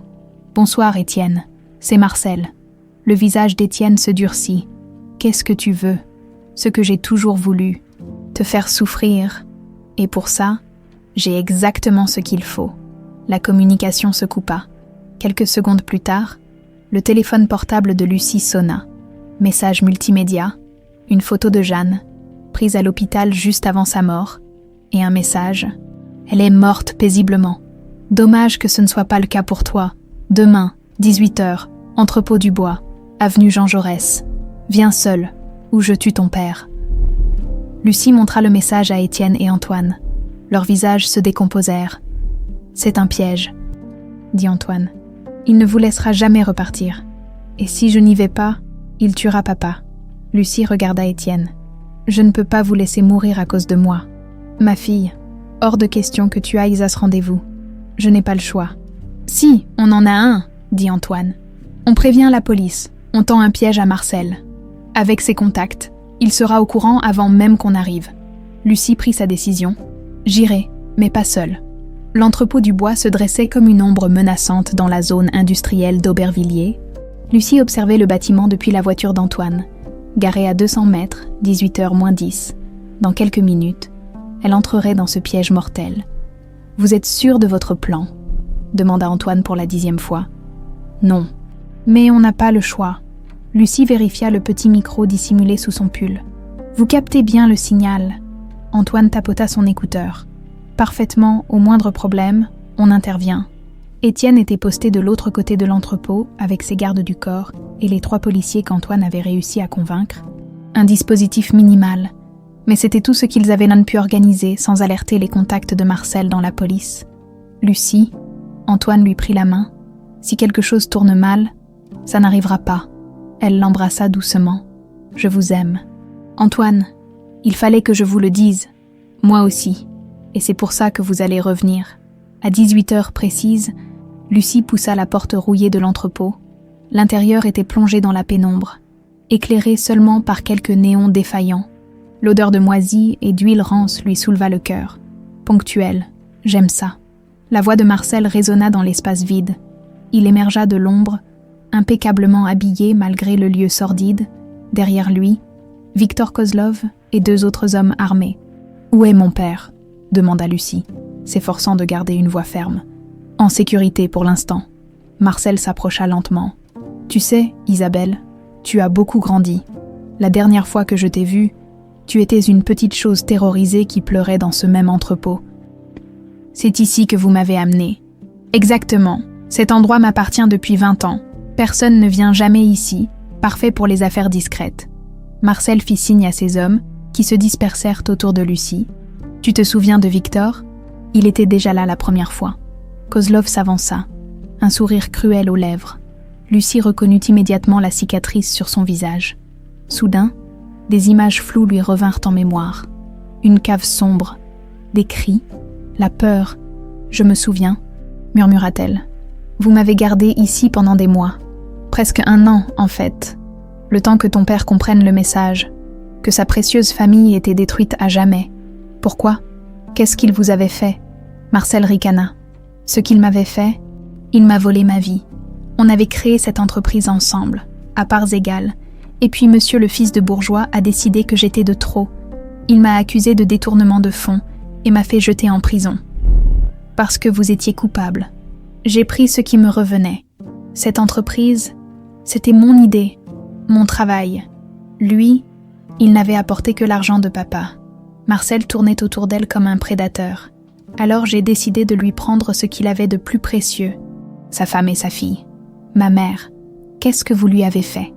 Bonsoir, Étienne. C'est Marcel. » Le visage d'Étienne se durcit. « Qu'est-ce que tu veux? Ce que j'ai toujours voulu. Te faire souffrir. Et pour ça, j'ai exactement ce qu'il faut. » La communication se coupa. Quelques secondes plus tard, le téléphone portable de Lucie sonna. Message multimédia, une photo de Jeanne, prise à l'hôpital juste avant sa mort, et un message. Elle est morte paisiblement. Dommage que ce ne soit pas le cas pour toi. Demain, 18h, entrepôt du bois, avenue Jean Jaurès. Viens seul, ou je tue ton père. Lucie montra le message à Étienne et Antoine. Leurs visages se décomposèrent. C'est un piège, dit Antoine. Il ne vous laissera jamais repartir. Et si je n'y vais pas, il tuera papa. Lucie regarda Étienne. Je ne peux pas vous laisser mourir à cause de moi. Ma fille, hors de question que tu ailles à ce rendez-vous. Je n'ai pas le choix. Si, on en a un, dit Antoine. On prévient la police. On tend un piège à Marcel. Avec ses contacts, il sera au courant avant même qu'on arrive. Lucie prit sa décision. J'irai, mais pas seule. L'entrepôt du bois se dressait comme une ombre menaçante dans la zone industrielle d'Aubervilliers. Lucie observait le bâtiment depuis la voiture d'Antoine. Garée à 200 mètres, 18h moins 10. Dans quelques minutes, elle entrerait dans ce piège mortel. « Vous êtes sûr de votre plan ?» demanda Antoine pour la 10e fois. « Non. Mais on n'a pas le choix. » Lucie vérifia le petit micro dissimulé sous son pull. « Vous captez bien le signal. » Antoine tapota son écouteur. « Parfaitement, au moindre problème, on intervient. » Étienne était posté de l'autre côté de l'entrepôt avec ses gardes du corps et les 3 policiers qu'Antoine avait réussi à convaincre. Un dispositif minimal, mais c'était tout ce qu'ils avaient pu organiser sans alerter les contacts de Marcel dans la police. Lucie, Antoine lui prit la main. « Si quelque chose tourne mal, ça n'arrivera pas. » Elle l'embrassa doucement. « Je vous aime. »« Antoine, il fallait que je vous le dise. Moi aussi. Et c'est pour ça que vous allez revenir. » À 18h précises, Lucie poussa la porte rouillée de l'entrepôt. L'intérieur était plongé dans la pénombre, éclairé seulement par quelques néons défaillants. L'odeur de moisi et d'huile rance lui souleva le cœur. Ponctuel, j'aime ça. La voix de Marcel résonna dans l'espace vide. Il émergea de l'ombre, impeccablement habillé malgré le lieu sordide. Derrière lui, Victor Kozlov et 2 autres hommes armés. « Où est mon père ?» demanda Lucie, s'efforçant de garder une voix ferme. « En sécurité pour l'instant. » Marcel s'approcha lentement. « Tu sais, Isabelle, tu as beaucoup grandi. La dernière fois que je t'ai vue, tu étais une petite chose terrorisée qui pleurait dans ce même entrepôt. C'est ici que vous m'avez amenée. Exactement. Cet endroit m'appartient depuis 20 ans. Personne ne vient jamais ici, parfait pour les affaires discrètes. » Marcel fit signe à ses hommes, qui se dispersèrent autour de Lucie. Tu te souviens de Victor ? Il était déjà là la première fois. Kozlov s'avança, un sourire cruel aux lèvres. Lucie reconnut immédiatement la cicatrice sur son visage. Soudain, des images floues lui revinrent en mémoire. Une cave sombre, des cris, la peur. « Je me souviens », murmura-t-elle. « Vous m'avez gardée ici pendant des mois. Presque 1 an, en fait. Le temps que ton père comprenne le message, que sa précieuse famille était détruite à jamais. Pourquoi ? Qu'est-ce qu'il vous avait fait ? » Marcel ricana. « Ce qu'il m'avait fait, il m'a volé ma vie. On avait créé cette entreprise ensemble, à parts égales, et puis monsieur le fils de bourgeois a décidé que j'étais de trop. Il m'a accusé de détournement de fonds et m'a fait jeter en prison. Parce que vous étiez coupable. J'ai pris ce qui me revenait. Cette entreprise, c'était mon idée, mon travail. Lui, il n'avait apporté que l'argent de papa. Marcel tournait autour d'elle comme un prédateur. Alors j'ai décidé de lui prendre ce qu'il avait de plus précieux, sa femme et sa fille. Ma mère, qu'est-ce que vous lui avez fait ?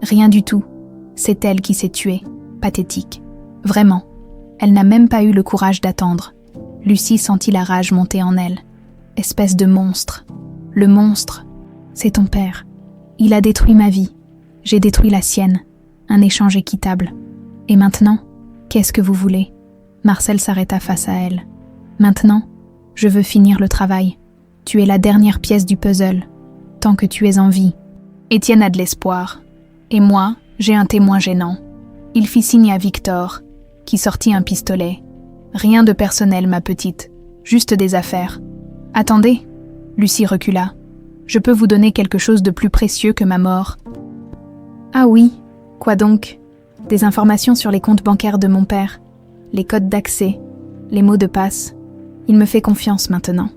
Rien du tout. C'est elle qui s'est tuée. Pathétique. Vraiment. Elle n'a même pas eu le courage d'attendre. Lucie sentit la rage monter en elle. Espèce de monstre. Le monstre, c'est ton père. Il a détruit ma vie. J'ai détruit la sienne. Un échange équitable. Et maintenant, qu'est-ce que vous voulez ? Marcel s'arrêta face à elle. Maintenant, je veux finir le travail. Tu es la dernière pièce du puzzle. Tant que tu es en vie. Étienne a de l'espoir. Et moi, j'ai un témoin gênant. Il fit signe à Victor, qui sortit un pistolet. Rien de personnel, ma petite. Juste des affaires. Attendez. Lucie recula. Je peux vous donner quelque chose de plus précieux que ma mort. Ah oui, quoi donc ? Des informations sur les comptes bancaires de mon père, les codes d'accès, les mots de passe. Il me fait confiance maintenant.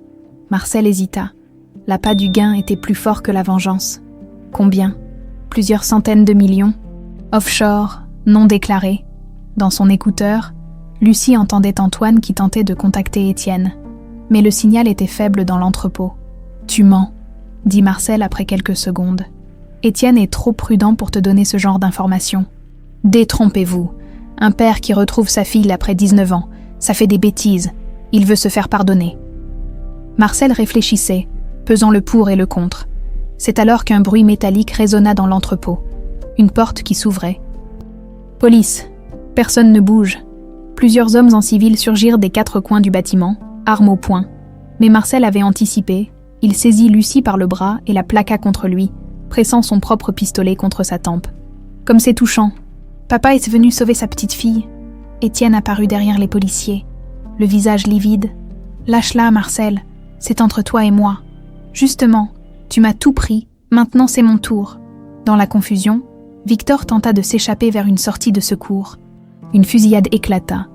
Marcel hésita. L'appât du gain était plus fort que la vengeance. Combien ? Plusieurs centaines de millions. Offshore, non déclaré. Dans son écouteur, Lucie entendait Antoine qui tentait de contacter Étienne. Mais le signal était faible dans l'entrepôt. « Tu mens », dit Marcel après quelques secondes. « Étienne est trop prudent pour te donner ce genre d'informations. Détrompez-vous. Un père qui retrouve sa fille après 19 ans, ça fait des bêtises. Il veut se faire pardonner. » Marcel réfléchissait, pesant le pour et le contre. C'est alors qu'un bruit métallique résonna dans l'entrepôt. Une porte qui s'ouvrait. « Police. Personne ne bouge. » Plusieurs hommes en civil surgirent des 4 coins du bâtiment, armes au poing. Mais Marcel avait anticipé. Il saisit Lucie par le bras et la plaqua contre lui, pressant son propre pistolet contre sa tempe. « Comme c'est touchant. Papa est venu sauver sa petite fille. » Étienne apparut derrière les policiers, le visage livide. « Lâche-la, Marcel. C'est entre toi et moi. Justement, tu m'as tout pris. Maintenant, c'est mon tour. » Dans la confusion, Victor tenta de s'échapper vers une sortie de secours. Une fusillade éclata.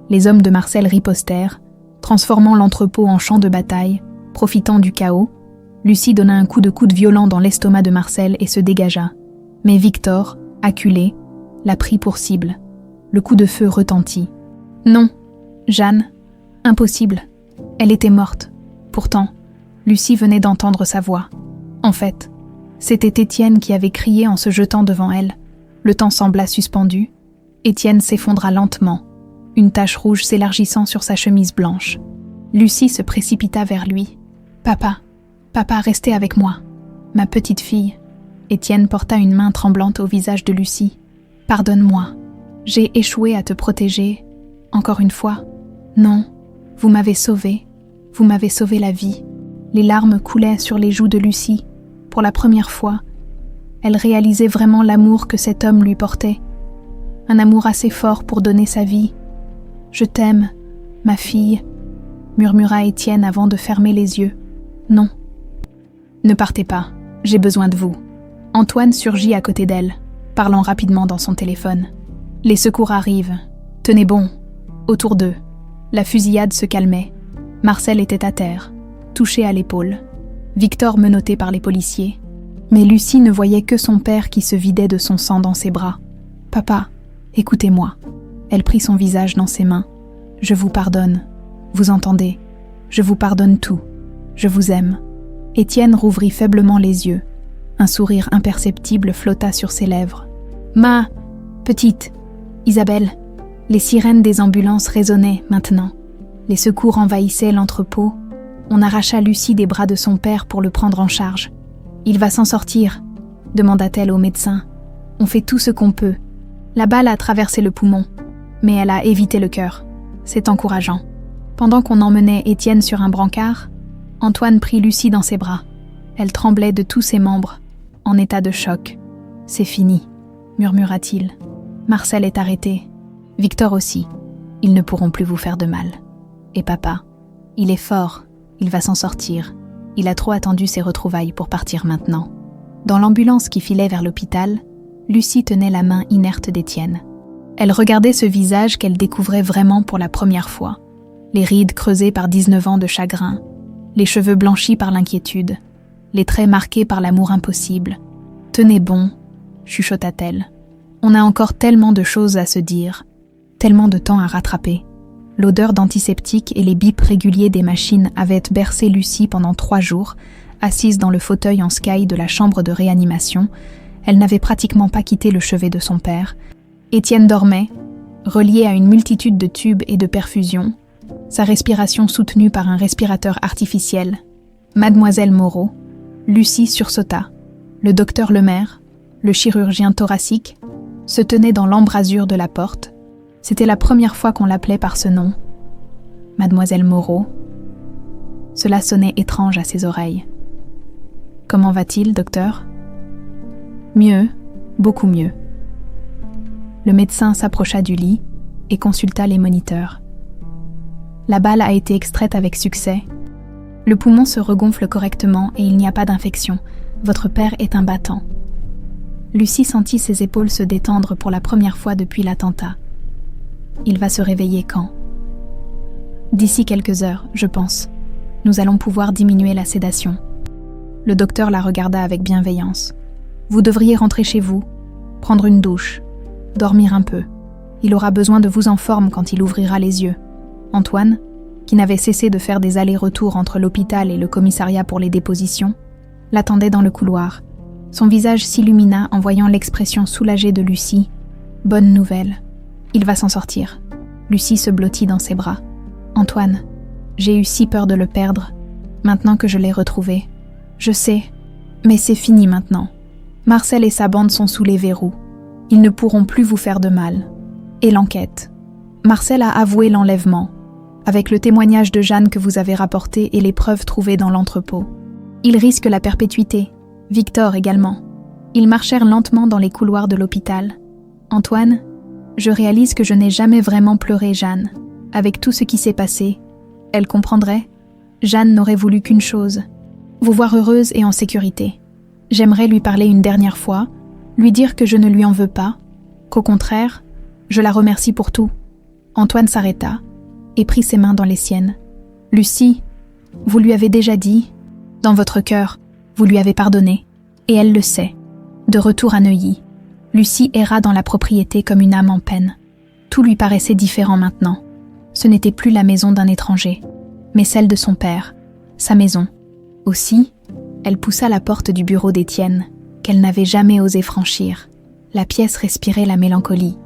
Les hommes de Marcel ripostèrent, transformant l'entrepôt en champ de bataille. Profitant du chaos, Lucie donna un coup de coude violent dans l'estomac de Marcel et se dégagea. Mais Victor, acculé, la prit pour cible. Le coup de feu retentit. Non, Jeanne, impossible. Elle était morte. Pourtant, Lucie venait d'entendre sa voix. En fait, c'était Étienne qui avait crié en se jetant devant elle. Le temps sembla suspendu. Étienne s'effondra lentement, une tache rouge s'élargissant sur sa chemise blanche. Lucie se précipita vers lui. « Papa, papa, restez avec moi. Ma petite fille. » Étienne porta une main tremblante au visage de Lucie. « Pardonne-moi. J'ai échoué à te protéger. Encore une fois. Non, vous m'avez sauvée. Vous m'avez sauvé la vie. » Les larmes coulaient sur les joues de Lucie. Pour la première fois, elle réalisait vraiment l'amour que cet homme lui portait. Un amour assez fort pour donner sa vie. « Je t'aime, ma fille », murmura Étienne avant de fermer les yeux. « Non. Ne partez pas, j'ai besoin de vous. » Antoine surgit à côté d'elle, parlant rapidement dans son téléphone. « Les secours arrivent. Tenez bon. » Autour d'eux, la fusillade se calmait. Marcel était à terre, touché à l'épaule. Victor menotté par les policiers. Mais Lucie ne voyait que son père qui se vidait de son sang dans ses bras. « Papa, écoutez-moi. » Elle prit son visage dans ses mains. « Je vous pardonne. Vous entendez ? Je vous pardonne tout. Je vous aime. » Étienne rouvrit faiblement les yeux. Un sourire imperceptible flotta sur ses lèvres. « Ma petite, Isabelle, Les sirènes des ambulances résonnaient maintenant. Les secours envahissaient l'entrepôt. On arracha Lucie des bras de son père pour le prendre en charge. « Il va s'en sortir », demanda-t-elle au médecin. « On fait tout ce qu'on peut. La balle a traversé le poumon, mais elle a évité le cœur. C'est encourageant. » Pendant qu'on emmenait Étienne sur un brancard, Antoine prit Lucie dans ses bras. Elle tremblait de tous ses membres, en état de choc. « C'est fini », murmura-t-il. « Marcel est arrêté. Victor aussi. Ils ne pourront plus vous faire de mal. Et papa, il est fort, il va s'en sortir. Il a trop attendu ses retrouvailles pour partir maintenant. » Dans l'ambulance qui filait vers l'hôpital, Lucie tenait la main inerte d'Étienne. Elle regardait ce visage qu'elle découvrait vraiment pour la première fois. Les rides creusées par 19 ans de chagrin, les cheveux blanchis par l'inquiétude, les traits marqués par l'amour impossible. « Tenez bon », chuchota-t-elle. « On a encore tellement de choses à se dire, tellement de temps à rattraper. » L'odeur d'antiseptique et les bips réguliers des machines avaient bercé Lucie pendant 3 jours, assise dans le fauteuil en sky de la chambre de réanimation. Elle n'avait pratiquement pas quitté le chevet de son père. Étienne dormait, relié à une multitude de tubes et de perfusions, sa respiration soutenue par un respirateur artificiel. Mademoiselle Moreau, Lucie sursauta. Le docteur Lemaire, le chirurgien thoracique, se tenait dans l'embrasure de la porte. C'était la première fois qu'on l'appelait par ce nom. Mademoiselle Moreau. Cela sonnait étrange à ses oreilles. « Comment va-t-il, docteur ?»« Mieux, beaucoup mieux. » Le médecin s'approcha du lit et consulta les moniteurs. La balle a été extraite avec succès. Le poumon se regonfle correctement et il n'y a pas d'infection. Votre père est un battant. Lucie sentit ses épaules se détendre pour la première fois depuis l'attentat. Il va se réveiller quand ? D'ici quelques heures, je pense. Nous allons pouvoir diminuer la sédation. Le docteur la regarda avec bienveillance. Vous devriez rentrer chez vous, prendre une douche, dormir un peu. Il aura besoin de vous en forme quand il ouvrira les yeux. Antoine, qui n'avait cessé de faire des allers-retours entre l'hôpital et le commissariat pour les dépositions, l'attendait dans le couloir. Son visage s'illumina en voyant l'expression soulagée de Lucie. Bonne nouvelle. Il va s'en sortir. Lucie se blottit dans ses bras. Antoine, j'ai eu si peur de le perdre, maintenant que je l'ai retrouvé. Je sais, mais c'est fini maintenant. Marcel et sa bande sont sous les verrous. Ils ne pourront plus vous faire de mal. Et l'enquête. Marcel a avoué l'enlèvement, avec le témoignage de Jeanne que vous avez rapporté et les preuves trouvées dans l'entrepôt. Il risque la perpétuité. Victor également. Ils marchèrent lentement dans les couloirs de l'hôpital. Antoine, je réalise que je n'ai jamais vraiment pleuré Jeanne. Avec tout ce qui s'est passé, elle comprendrait. Jeanne n'aurait voulu qu'une chose, vous voir heureuse et en sécurité. J'aimerais lui parler une dernière fois, lui dire que je ne lui en veux pas, qu'au contraire, je la remercie pour tout. Antoine s'arrêta et prit ses mains dans les siennes. Lucie, vous lui avez déjà dit, dans votre cœur, vous lui avez pardonné, et elle le sait. De retour à Neuilly, Lucie erra dans la propriété comme une âme en peine. Tout lui paraissait différent maintenant. Ce n'était plus la maison d'un étranger, mais celle de son père, sa maison. Aussi, elle poussa la porte du bureau d'Étienne, qu'elle n'avait jamais osé franchir. La pièce respirait la mélancolie.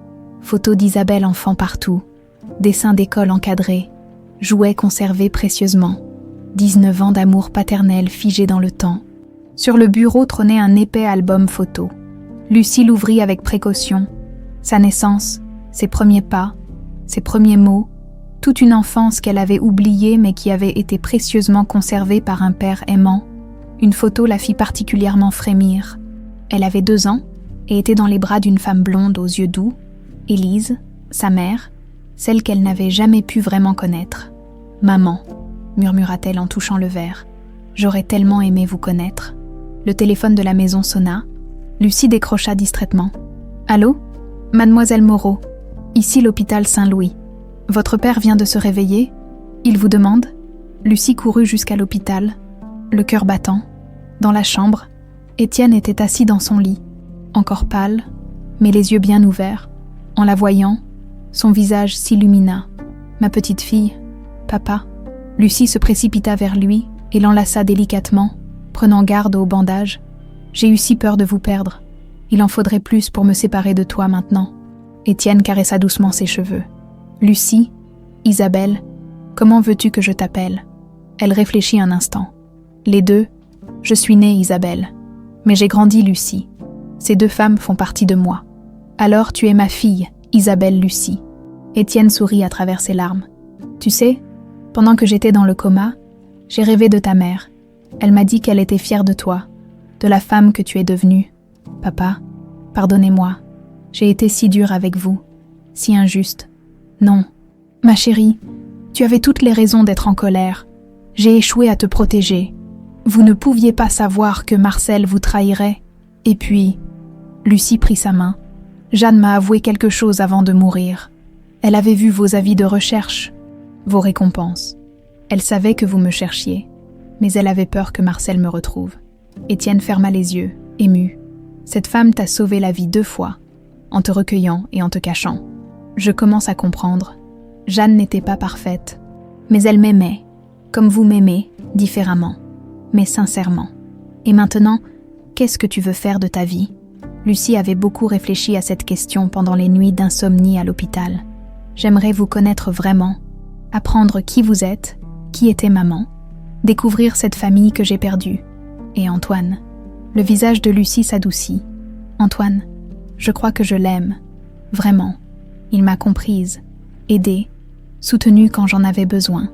Photos d'Isabelle enfant partout, dessins d'école encadrés, jouets conservés précieusement, 19 ans d'amour paternel figé dans le temps. Sur le bureau trônait un épais album photo. Lucie l'ouvrit avec précaution. Sa naissance, ses premiers pas, ses premiers mots, toute une enfance qu'elle avait oubliée mais qui avait été précieusement conservée par un père aimant. Une photo la fit particulièrement frémir. Elle avait 2 ans et était dans les bras d'une femme blonde aux yeux doux, Élise, sa mère, celle qu'elle n'avait jamais pu vraiment connaître. « Maman », murmura-t-elle en touchant le verre, « j'aurais tellement aimé vous connaître. » Le téléphone de la maison sonna. Lucie décrocha distraitement. « Allô ? Mademoiselle Moreau, ici l'hôpital Saint-Louis. Votre père vient de se réveiller ? Il vous demande ?» Lucie courut jusqu'à l'hôpital, le cœur battant. Dans la chambre, Étienne était assis dans son lit, encore pâle, mais les yeux bien ouverts. En la voyant, son visage s'illumina. « Ma petite fille, papa ?» Lucie se précipita vers lui et l'enlaça délicatement, prenant garde au bandage. « J'ai eu si peur de vous perdre. Il en faudrait plus pour me séparer de toi maintenant. » Étienne caressa doucement ses cheveux. « Lucie, Isabelle, comment veux-tu que je t'appelle ?» Elle réfléchit un instant. « Les deux, je suis née Isabelle, mais j'ai grandi Lucie. Ces deux femmes font partie de moi. Alors tu es ma fille, Isabelle Lucie. » Étienne sourit à travers ses larmes. « Tu sais, pendant que j'étais dans le coma, j'ai rêvé de ta mère. Elle m'a dit qu'elle était fière de toi, de la femme que tu es devenue. Papa, pardonnez-moi. J'ai été si dure avec vous, si injuste. Non, ma chérie, tu avais toutes les raisons d'être en colère. J'ai échoué à te protéger. Vous ne pouviez pas savoir que Marcel vous trahirait. Et puis, Lucie prit sa main. Jeanne m'a avoué quelque chose avant de mourir. Elle avait vu vos avis de recherche, vos récompenses. Elle savait que vous me cherchiez, mais elle avait peur que Marcel me retrouve. Étienne ferma les yeux, ému. Cette femme t'a sauvé la vie 2 fois, en te recueillant et en te cachant. Je commence à comprendre. Jeanne n'était pas parfaite, mais elle m'aimait, comme vous m'aimez, différemment, mais sincèrement. Et maintenant, qu'est-ce que tu veux faire de ta vie ? Lucie avait beaucoup réfléchi à cette question pendant les nuits d'insomnie à l'hôpital. J'aimerais vous connaître vraiment, apprendre qui vous êtes, qui était maman, découvrir cette famille que j'ai perdue. Et Antoine. Le visage de Lucie s'adoucit. Antoine, je crois que je l'aime. Vraiment. Il m'a comprise, aidée, soutenue quand j'en avais besoin.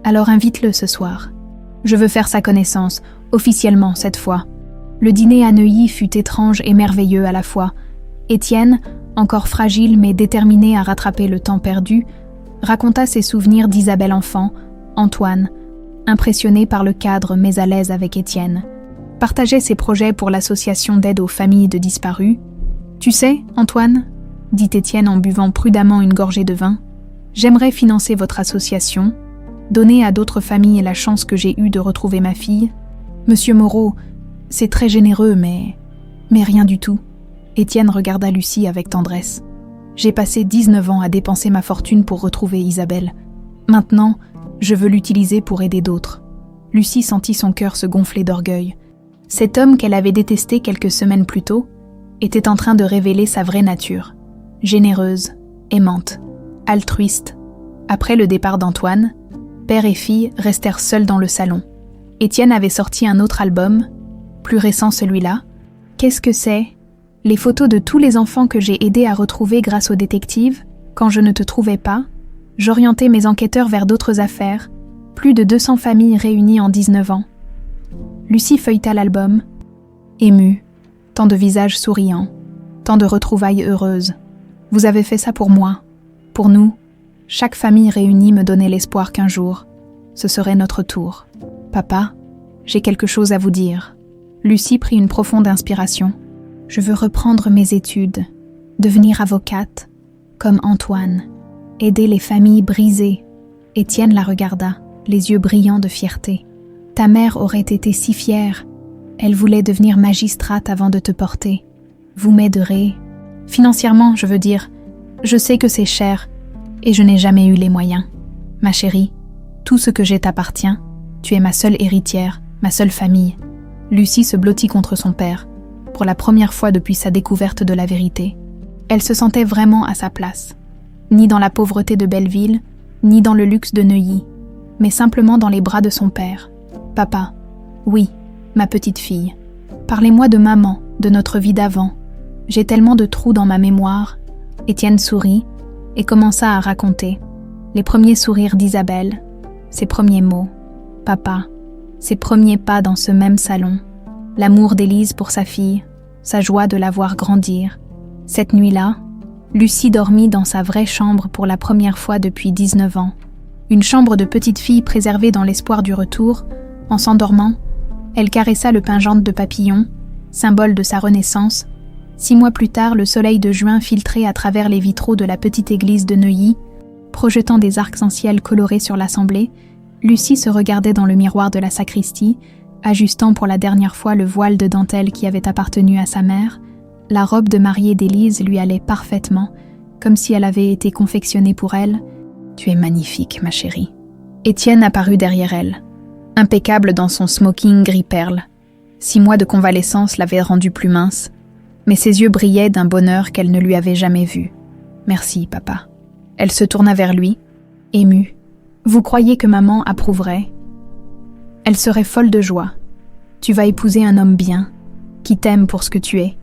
Alors invite-le ce soir. Je veux faire sa connaissance, officiellement cette fois. Le dîner à Neuilly fut étrange et merveilleux à la fois. Étienne, encore fragile mais déterminé à rattraper le temps perdu, raconta ses souvenirs d'Isabelle enfant, Antoine, impressionné par le cadre mais à l'aise avec Étienne. Partageait ses projets pour l'association d'aide aux familles de disparus. « Tu sais, Antoine, » dit Étienne en buvant prudemment une gorgée de vin, « j'aimerais financer votre association, donner à d'autres familles la chance que j'ai eue de retrouver ma fille. Monsieur Moreau, c'est très généreux, mais rien du tout. » Étienne regarda Lucie avec tendresse. « J'ai passé 19 ans à dépenser ma fortune pour retrouver Isabelle. Maintenant, je veux l'utiliser pour aider d'autres. » Lucie sentit son cœur se gonfler d'orgueil. Cet homme qu'elle avait détesté quelques semaines plus tôt était en train de révéler sa vraie nature. Généreuse, aimante, altruiste. Après le départ d'Antoine, père et fille restèrent seuls dans le salon. Étienne avait sorti un autre album, plus récent celui-là. Qu'est-ce que c'est ? Les photos de tous les enfants que j'ai aidés à retrouver grâce aux détectives, quand je ne te trouvais pas, j'orientais mes enquêteurs vers d'autres affaires, plus de 200 familles réunies en 19 ans. Lucie feuilleta l'album, émue, tant de visages souriants, tant de retrouvailles heureuses. Vous avez fait ça pour moi, pour nous. Chaque famille réunie me donnait l'espoir qu'un jour, ce serait notre tour. Papa, j'ai quelque chose à vous dire. Lucie prit une profonde inspiration. Je veux reprendre mes études, devenir avocate, comme Antoine, aider les familles brisées. Étienne la regarda, les yeux brillants de fierté. Ta mère aurait été si fière. Elle voulait devenir magistrate avant de te porter. Vous m'aiderez. Financièrement, je veux dire. Je sais que c'est cher, et je n'ai jamais eu les moyens. Ma chérie, tout ce que j'ai t'appartient. Tu es ma seule héritière, ma seule famille. Lucie se blottit contre son père, pour la première fois depuis sa découverte de la vérité. Elle se sentait vraiment à sa place. Ni dans la pauvreté de Belleville, ni dans le luxe de Neuilly, mais simplement dans les bras de son père. Papa, oui, ma petite fille. Parlez-moi de maman, de notre vie d'avant. J'ai tellement de trous dans ma mémoire. Étienne sourit et commença à raconter. Les premiers sourires d'Isabelle, ses premiers mots. Papa, ses premiers pas dans ce même salon. L'amour d'Élise pour sa fille, sa joie de la voir grandir. Cette nuit-là, Lucie dormit dans sa vraie chambre pour la première fois depuis 19 ans. Une chambre de petite fille préservée dans l'espoir du retour. En s'endormant, elle caressa le pingente de papillon, symbole de sa renaissance. 6 mois plus tard, le soleil de juin filtrait à travers les vitraux de la petite église de Neuilly, projetant des arcs-en-ciel colorés sur l'assemblée. Lucie se regardait dans le miroir de la sacristie, ajustant pour la dernière fois le voile de dentelle qui avait appartenu à sa mère. La robe de mariée d'Élise lui allait parfaitement, comme si elle avait été confectionnée pour elle. « Tu es magnifique, ma chérie. » Étienne apparut derrière elle, impeccable dans son smoking gris perle. 6 mois de convalescence l'avaient rendue plus mince, mais ses yeux brillaient d'un bonheur qu'elle ne lui avait jamais vu. Merci, papa. Elle se tourna vers lui, émue. Vous croyez que maman approuverait? Elle serait folle de joie. Tu vas épouser un homme bien, qui t'aime pour ce que tu es.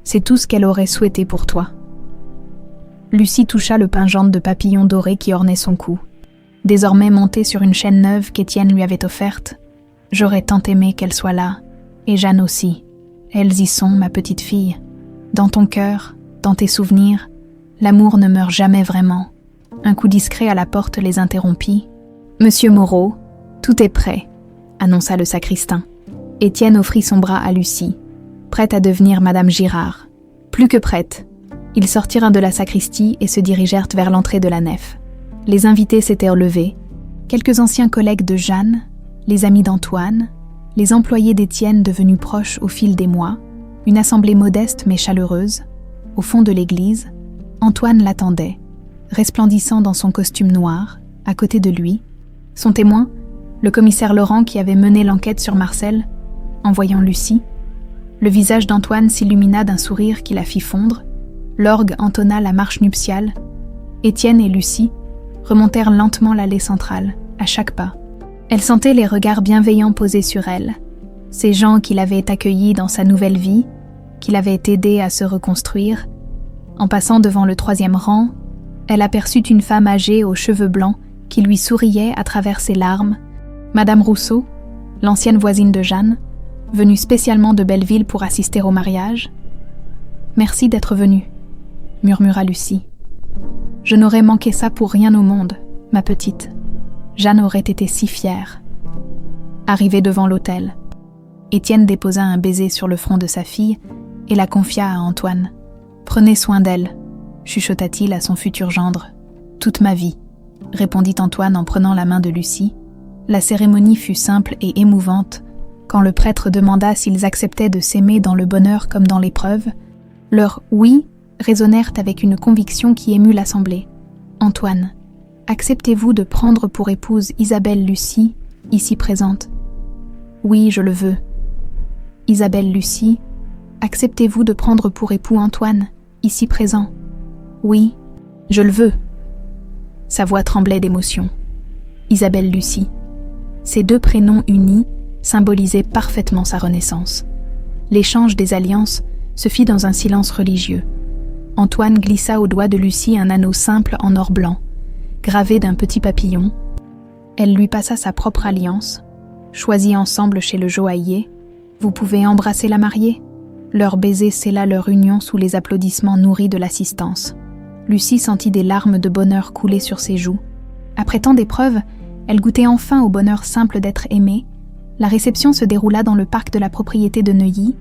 C'est tout ce qu'elle aurait souhaité pour toi. Lucie toucha le pingente de papillon doré qui ornait son cou. Désormais montée sur une chaîne neuve qu'Étienne lui avait offerte, j'aurais tant aimé qu'elle soit là, et Jeanne aussi. Elles y sont, ma petite fille. Dans ton cœur, dans tes souvenirs, l'amour ne meurt jamais vraiment. Un coup discret à la porte les interrompit. Monsieur Moreau, tout est prêt, annonça le sacristain. Étienne offrit son bras à Lucie, prête à devenir Madame Girard. Plus que prête. Ils sortirent de la sacristie et se dirigèrent vers l'entrée de la nef. Les invités s'étaient relevés. Quelques anciens collègues de Jeanne, les amis d'Antoine, les employés d'Étienne devenus proches au fil des mois, une assemblée modeste mais chaleureuse. Au fond de l'église, Antoine l'attendait, resplendissant dans son costume noir, à côté de lui. Son témoin, le commissaire Laurent qui avait mené l'enquête sur Marcel, en voyant Lucie. Le visage d'Antoine s'illumina d'un sourire qui la fit fondre. L'orgue entonna la marche nuptiale. Étienne et Lucie remontèrent lentement l'allée centrale, à chaque pas. Elle sentait les regards bienveillants posés sur elle, ces gens qui l'avaient accueillie dans sa nouvelle vie, qui l'avaient aidée à se reconstruire. En passant devant le 3e rang, elle aperçut une femme âgée aux cheveux blancs qui lui souriait à travers ses larmes, Madame Rousseau, l'ancienne voisine de Jeanne, venue spécialement de Belleville pour assister au mariage. « Merci d'être venue », murmura Lucie. « Je n'aurais manqué ça pour rien au monde, ma petite. Jeanne aurait été si fière. » Arrivée devant l'autel, Étienne déposa un baiser sur le front de sa fille et la confia à Antoine. « Prenez soin d'elle, » chuchota-t-il à son futur gendre. « Toute ma vie, » répondit Antoine en prenant la main de Lucie. La cérémonie fut simple et émouvante. Quand le prêtre demanda s'ils acceptaient de s'aimer dans le bonheur comme dans l'épreuve, leurs « oui » résonnèrent avec une conviction qui émut l'assemblée. « Antoine, acceptez-vous de prendre pour épouse Isabelle Lucie, ici présente ?»« Oui, je le veux. »« Isabelle Lucie, acceptez-vous de prendre pour époux Antoine, ici présent ?»« Oui, je le veux. » Sa voix tremblait d'émotion. Isabelle Lucie. Ces 2 prénoms unis symbolisaient parfaitement sa renaissance. L'échange des alliances se fit dans un silence religieux. Antoine glissa au doigt de Lucie un anneau simple en or blanc, gravé d'un petit papillon. Elle lui passa sa propre alliance, choisie ensemble chez le joaillier. « Vous pouvez embrasser la mariée ?» Leur baiser scella leur union sous les applaudissements nourris de l'assistance. Lucie sentit des larmes de bonheur couler sur ses joues. Après tant d'épreuves, elle goûtait enfin au bonheur simple d'être aimée. La réception se déroula dans le parc de la propriété de Neuilly.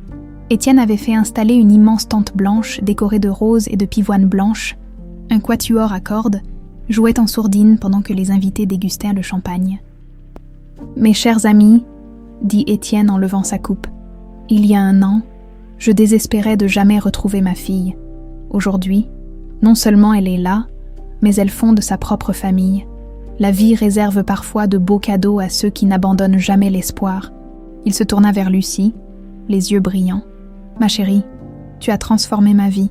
Étienne avait fait installer une immense tente blanche décorée de roses et de pivoines blanches. Un quatuor à cordes jouait en sourdine pendant que les invités dégustèrent le champagne. « Mes chers amis, » dit Étienne en levant sa coupe, « il y a 1 an, je désespérais de jamais retrouver ma fille. Aujourd'hui, non seulement elle est là, mais elle fonde sa propre famille. La vie réserve parfois de beaux cadeaux à ceux qui n'abandonnent jamais l'espoir. » Il se tourna vers Lucie, les yeux brillants. « Ma chérie, tu as transformé ma vie.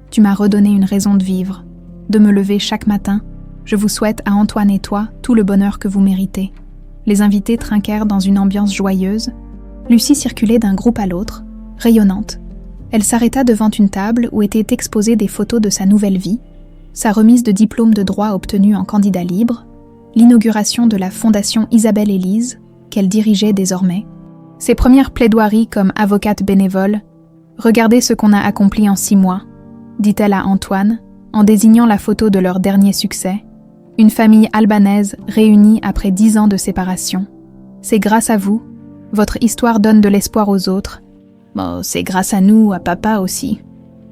Tu m'as redonné une raison de vivre, de me lever chaque matin. Je vous souhaite à Antoine et toi tout le bonheur que vous méritez. » Les invités trinquèrent dans une ambiance joyeuse. Lucie circulait d'un groupe à l'autre, rayonnante. Elle s'arrêta devant une table où étaient exposées des photos de sa nouvelle vie, sa remise de diplôme de droit obtenu en candidat libre, l'inauguration de la Fondation Isabelle Élise, qu'elle dirigeait désormais, ses premières plaidoiries comme avocate bénévole. « Regardez ce qu'on a accompli en 6 mois, » dit-elle à Antoine, en désignant la photo de leur dernier succès. Une famille albanaise réunie après 10 ans de séparation. C'est grâce à vous. Votre histoire donne de l'espoir aux autres. Bon, c'est grâce à nous, à papa aussi.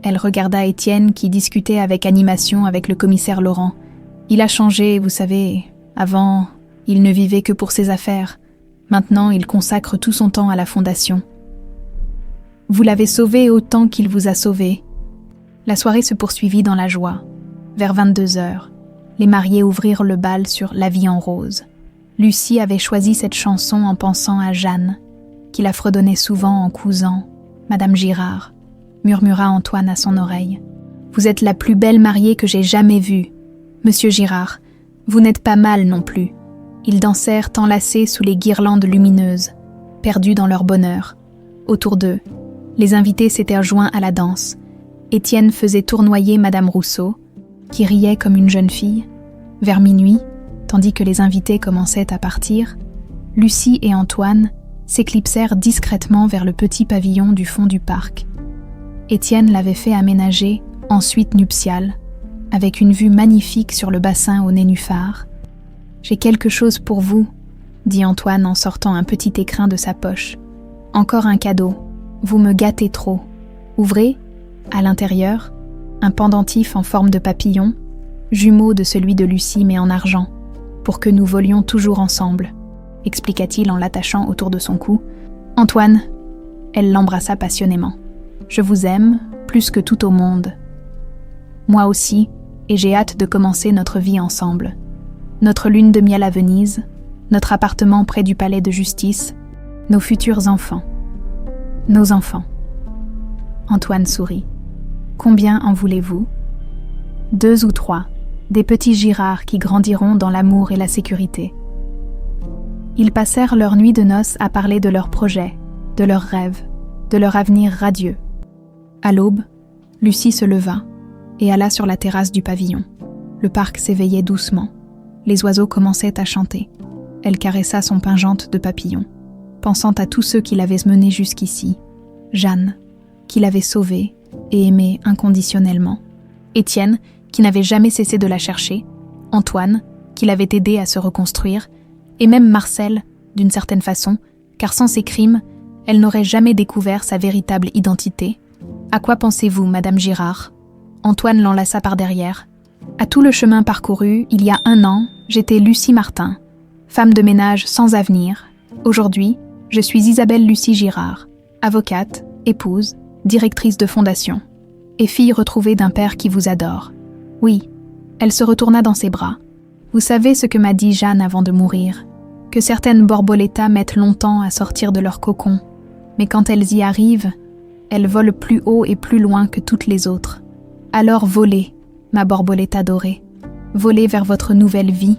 Elle regarda Étienne qui discutait avec animation avec le commissaire Laurent. Il a changé, vous savez. Avant, il ne vivait que pour ses affaires. Maintenant, il consacre tout son temps à la fondation. Vous l'avez sauvé autant qu'il vous a sauvé. La soirée se poursuivit dans la joie. Vers 22h, les mariés ouvrirent le bal sur La vie en rose. Lucie avait choisi cette chanson en pensant à Jeanne, qui la fredonnait souvent en cousant. « Madame Girard », murmura Antoine à son oreille. Vous êtes la plus belle mariée que j'ai jamais vue. Monsieur Girard, vous n'êtes pas mal non plus. » Ils dansèrent enlacés sous les guirlandes lumineuses, perdus dans leur bonheur. Autour d'eux, les invités s'étaient joints à la danse. Étienne faisait tournoyer Madame Rousseau, qui riait comme une jeune fille. Vers minuit, tandis que les invités commençaient à partir, Lucie et Antoine s'éclipsèrent discrètement vers le petit pavillon du fond du parc. Étienne l'avait fait aménager en suite nuptiale, avec une vue magnifique sur le bassin aux nénuphars. « J'ai quelque chose pour vous, » dit Antoine en sortant un petit écrin de sa poche. « Encore un cadeau. Vous me gâtez trop. Ouvrez, à l'intérieur, un pendentif en forme de papillon, jumeau de celui de Lucie mais en argent, pour que nous volions toujours ensemble, » expliqua-t-il en l'attachant autour de son cou. « Antoine !» Elle l'embrassa passionnément. « Je vous aime plus que tout au monde. Moi aussi, et j'ai hâte de commencer notre vie ensemble. Notre lune de miel à Venise, notre appartement près du palais de justice, nos futurs enfants. Nos enfants. » Antoine sourit. « Combien en voulez-vous ? 2 ou 3, des petits Girard qui grandiront dans l'amour et la sécurité. » Ils passèrent leur nuit de noces à parler de leurs projets, de leurs rêves, de leur avenir radieux. À l'aube, Lucie se leva et alla sur la terrasse du pavillon. Le parc s'éveillait doucement. Les oiseaux commençaient à chanter. Elle caressa son pingente de papillon, pensant à tous ceux qui l'avaient menée jusqu'ici. Jeanne, qui l'avait sauvée et aimée inconditionnellement. Étienne, qui n'avait jamais cessé de la chercher. Antoine, qui l'avait aidée à se reconstruire. Et même Marcel, d'une certaine façon, car sans ses crimes, elle n'aurait jamais découvert sa véritable identité. « À quoi pensez-vous, Madame Girard ?» Antoine l'enlaça par derrière. « À tout le chemin parcouru, il y a 1 an, j'étais Lucie Martin, femme de ménage sans avenir. Aujourd'hui, je suis Isabelle Lucie Girard, avocate, épouse, directrice de fondation, et fille retrouvée d'un père qui vous adore. » Oui, elle se retourna dans ses bras. « Vous savez ce que m'a dit Jeanne avant de mourir, que certaines borboletas mettent longtemps à sortir de leur cocon, mais quand elles y arrivent, elles volent plus haut et plus loin que toutes les autres. Alors volez, ma borboleta dorée, volez vers votre nouvelle vie. »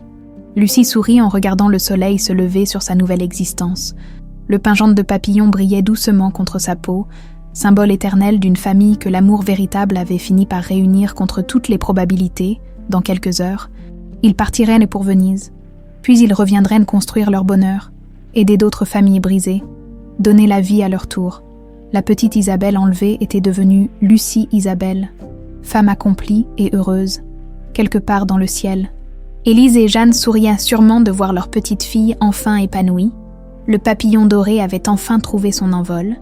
Lucie sourit en regardant le soleil se lever sur sa nouvelle existence. Le pingente de papillon brillait doucement contre sa peau, symbole éternel d'une famille que l'amour véritable avait fini par réunir contre toutes les probabilités, dans quelques heures. Ils partiraient pour Venise, puis ils reviendraient construire leur bonheur, aider d'autres familles brisées, donner la vie à leur tour. La petite Isabelle enlevée était devenue Lucie Isabelle, femme accomplie et heureuse, quelque part dans le ciel. Élise et Jeanne souriaient sûrement de voir leur petite fille enfin épanouie. Le papillon doré avait enfin trouvé son envol.